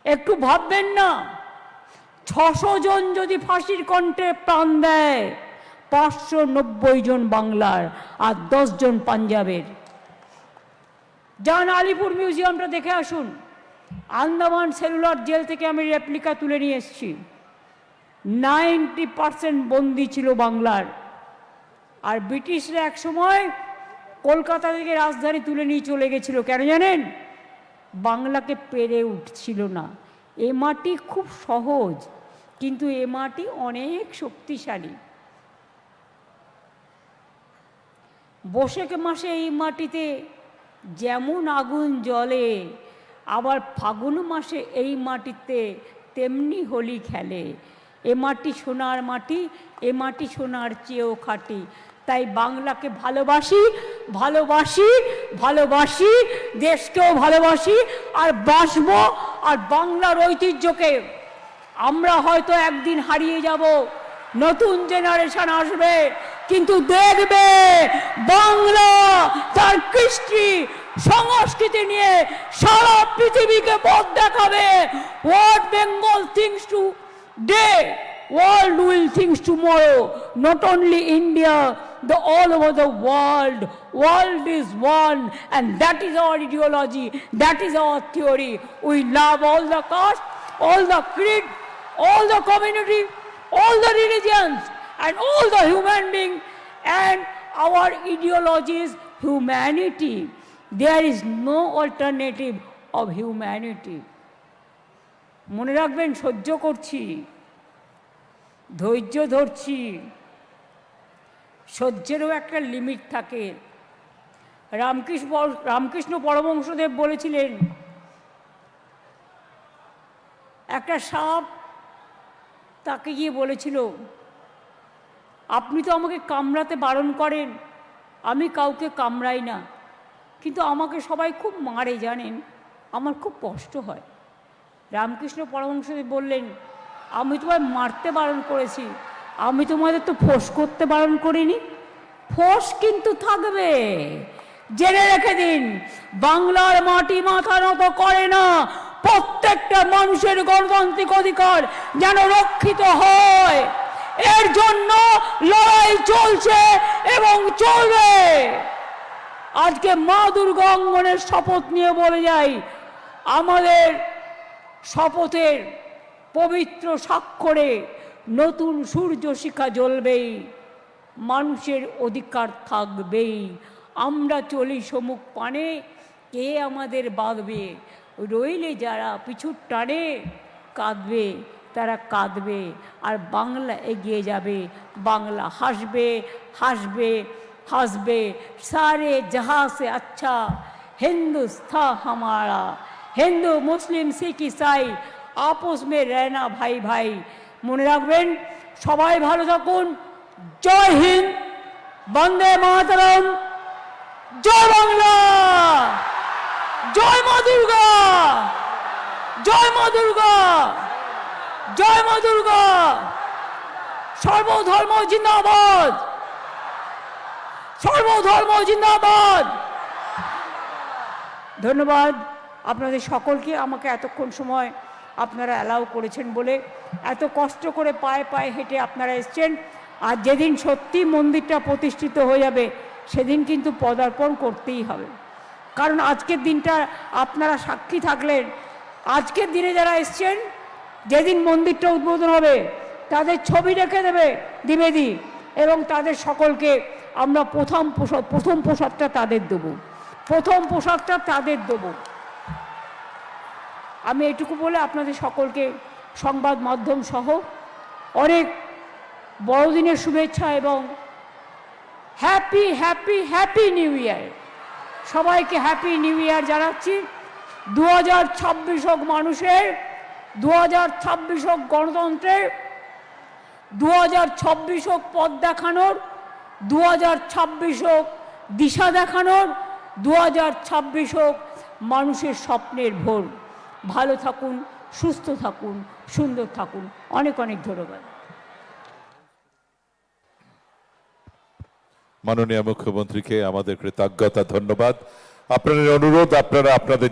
একটু ভাববেন না? 600 জন যদি ফাঁসির কণ্ঠে প্রাণ দেয়, 590 জন বাংলার আর 10 জন পাঞ্জাবের। যান আলিপুর মিউজিয়ামটা দেখে আসুন। আন্দামান সেলুলার জেল থেকে আমি রেপ্লিকা তুলে নিয়ে এসেছি। 90% বন্দি ছিল বাংলার। আর ব্রিটিশরা এক সময় কলকাতা থেকে রাজধানী তুলে নিয়ে চলে গেছিল, কেন জানেন? বাংলাকে পেরে উঠছিল না। এ মাটি খুব সহজ, কিন্তু এ মাটি অনেক শক্তিশালী। বসে মাসে এই মাটিতে যেমন আগুন জ্বলে, আবার ফাগুন মাসে এই মাটিতে তেমনি হোলি খেলে। এ মাটি সোনার মাটি, এ মাটি সোনার চেয়েও খাঁটি। তাই বাংলাকে ভালোবাসি, ভালোবাসি, ভালোবাসি, দেশকেও ভালোবাসি, আর বাসবো। আর বাংলার ঐতিহ্যকে আমরা হয়তো একদিন হারিয়ে যাব, নতুন জেনারেশন আসবে, কিন্তু দেখবে বাংলা তার কৃষ্টি সংস্কৃতি নিয়ে সারা পৃথিবীকে পথ দেখাবে। What Bengal things today, world will think tomorrow. Not only India, the all over the world. World is one, and that is our ideology, that is our theory. We love all the caste, all the creed, all the community, all the religions, and all the human beings, and our ideology is humanity. There is no alternative of humanity. মনে রাখবেন, সহ্য করছি, ধৈর্য ধরছি, সহ্যেরও একটা limit থাকে। রামকৃষ্ণ পরমহংসদেব বলেছিলেন, একটা সাপ তাকে গিয়ে বলেছিল, আপনি তো আমাকে কামড়াতে বারণ করেন, আমি কাউকে কামড়াই না, কিন্তু আমাকে সবাই খুব মারে জানেন, আমার খুব কষ্ট হয়। রামকৃষ্ণ পরমহংসদেব বললেন, আমি তোমায় মারতে বারণ করেছি, আমি তোমাদের তো ফোঁস করতে বারণ করিনি। ফোঁস কিন্তু থাকবে, জেনে রেখে দিন। বাংলার মাটি মাথা নত করে না, প্রত্যেকটা মানুষের গণতান্ত্রিক অধিকার যেন রক্ষিত হয়, এর জন্য লড়াই চলছে এবং চলবে। আজকে মা দুর্গা অঙ্গনের শপথ নিয়ে বলে যাই, আমাদের শপথের পবিত্র স্বাক্ষরে নতুন সূর্য শিখা জ্বলবেই, মানুষের অধিকার থাকবেই। আমরা চলি সমুখ পানে, কে আমাদের বাঁধবে? রইলে যারা পিছুর টানে, কাঁদবে তারা কাঁদবে, আর বাংলা এগিয়ে যাবে। বাংলা হাসবে, হাসবে, হাসবে। সারে জাহাঁ সে আচ্ছা হিন্দুস্তান হামারা। হিন্দু মুসলিম শিখ ইসাই আপোষ মে রহনা ভাই ভাই। মনে রাখবেন, সবাই ভালো থাকুন। জয় হিন্দ, বন্দে মাতরম, জয় বাংলা, জয় মা দুর্গা, জয় মা দুর্গা, জয় মা দুর্গা। সর্বধর্ম জিন্দাবাদ, সর্বধর্ম জিন্দাবাদ। ধন্যবাদ আপনাদের সকলকে, আমাকে এতক্ষণ সময় আপনারা অ্যালাউ করেছেন বলে। এত কষ্ট করে পায়ে পায়ে হেঁটে আপনারা এসছেন। আর যেদিন সত্যি মন্দিরটা প্রতিষ্ঠিত হয়ে যাবে, সেদিন কিন্তু পদার্পণ করতেই হবে। কারণ আজকের দিনটা আপনারা সাক্ষী থাকলেন। আজকের দিনে যারা এসছেন, যেদিন মন্দিরটা উদ্বোধন হবে, তাদের ছবি রেখে দেবে দ্বিবেদী, এবং তাদের সকলকে আমরা প্রথম পোশাকটা তাদের দেবো, প্রথম পোশাকটা তাদের দেবো। আমি এটুকু বলে আপনাদের সকলকে সংবাদ মাধ্যম সহ অনেক বড়দিনের শুভেচ্ছা এবং happy happy happy new year. সবাইকে হ্যাপি নিউ ইয়ার জানাচ্ছি। 2026 হোক মানুষের, 2026 হোক গণতন্ত্রের, 2026 হোক পথ দেখানোর, 2026 হোক দিশা দেখানোর, 2026 হোক মানুষের স্বপ্নের ভোর। ভালো থাকুন, সুস্থ থাকুন, সুন্দর থাকুন। অনেক অনেক ধন্যবাদ। মাননীয় মুখ্যমন্ত্রীকে আমাদের কৃতজ্ঞতা, ধন্যবাদ। আপনাদের অনুরোধ, আপনারা আপনাদের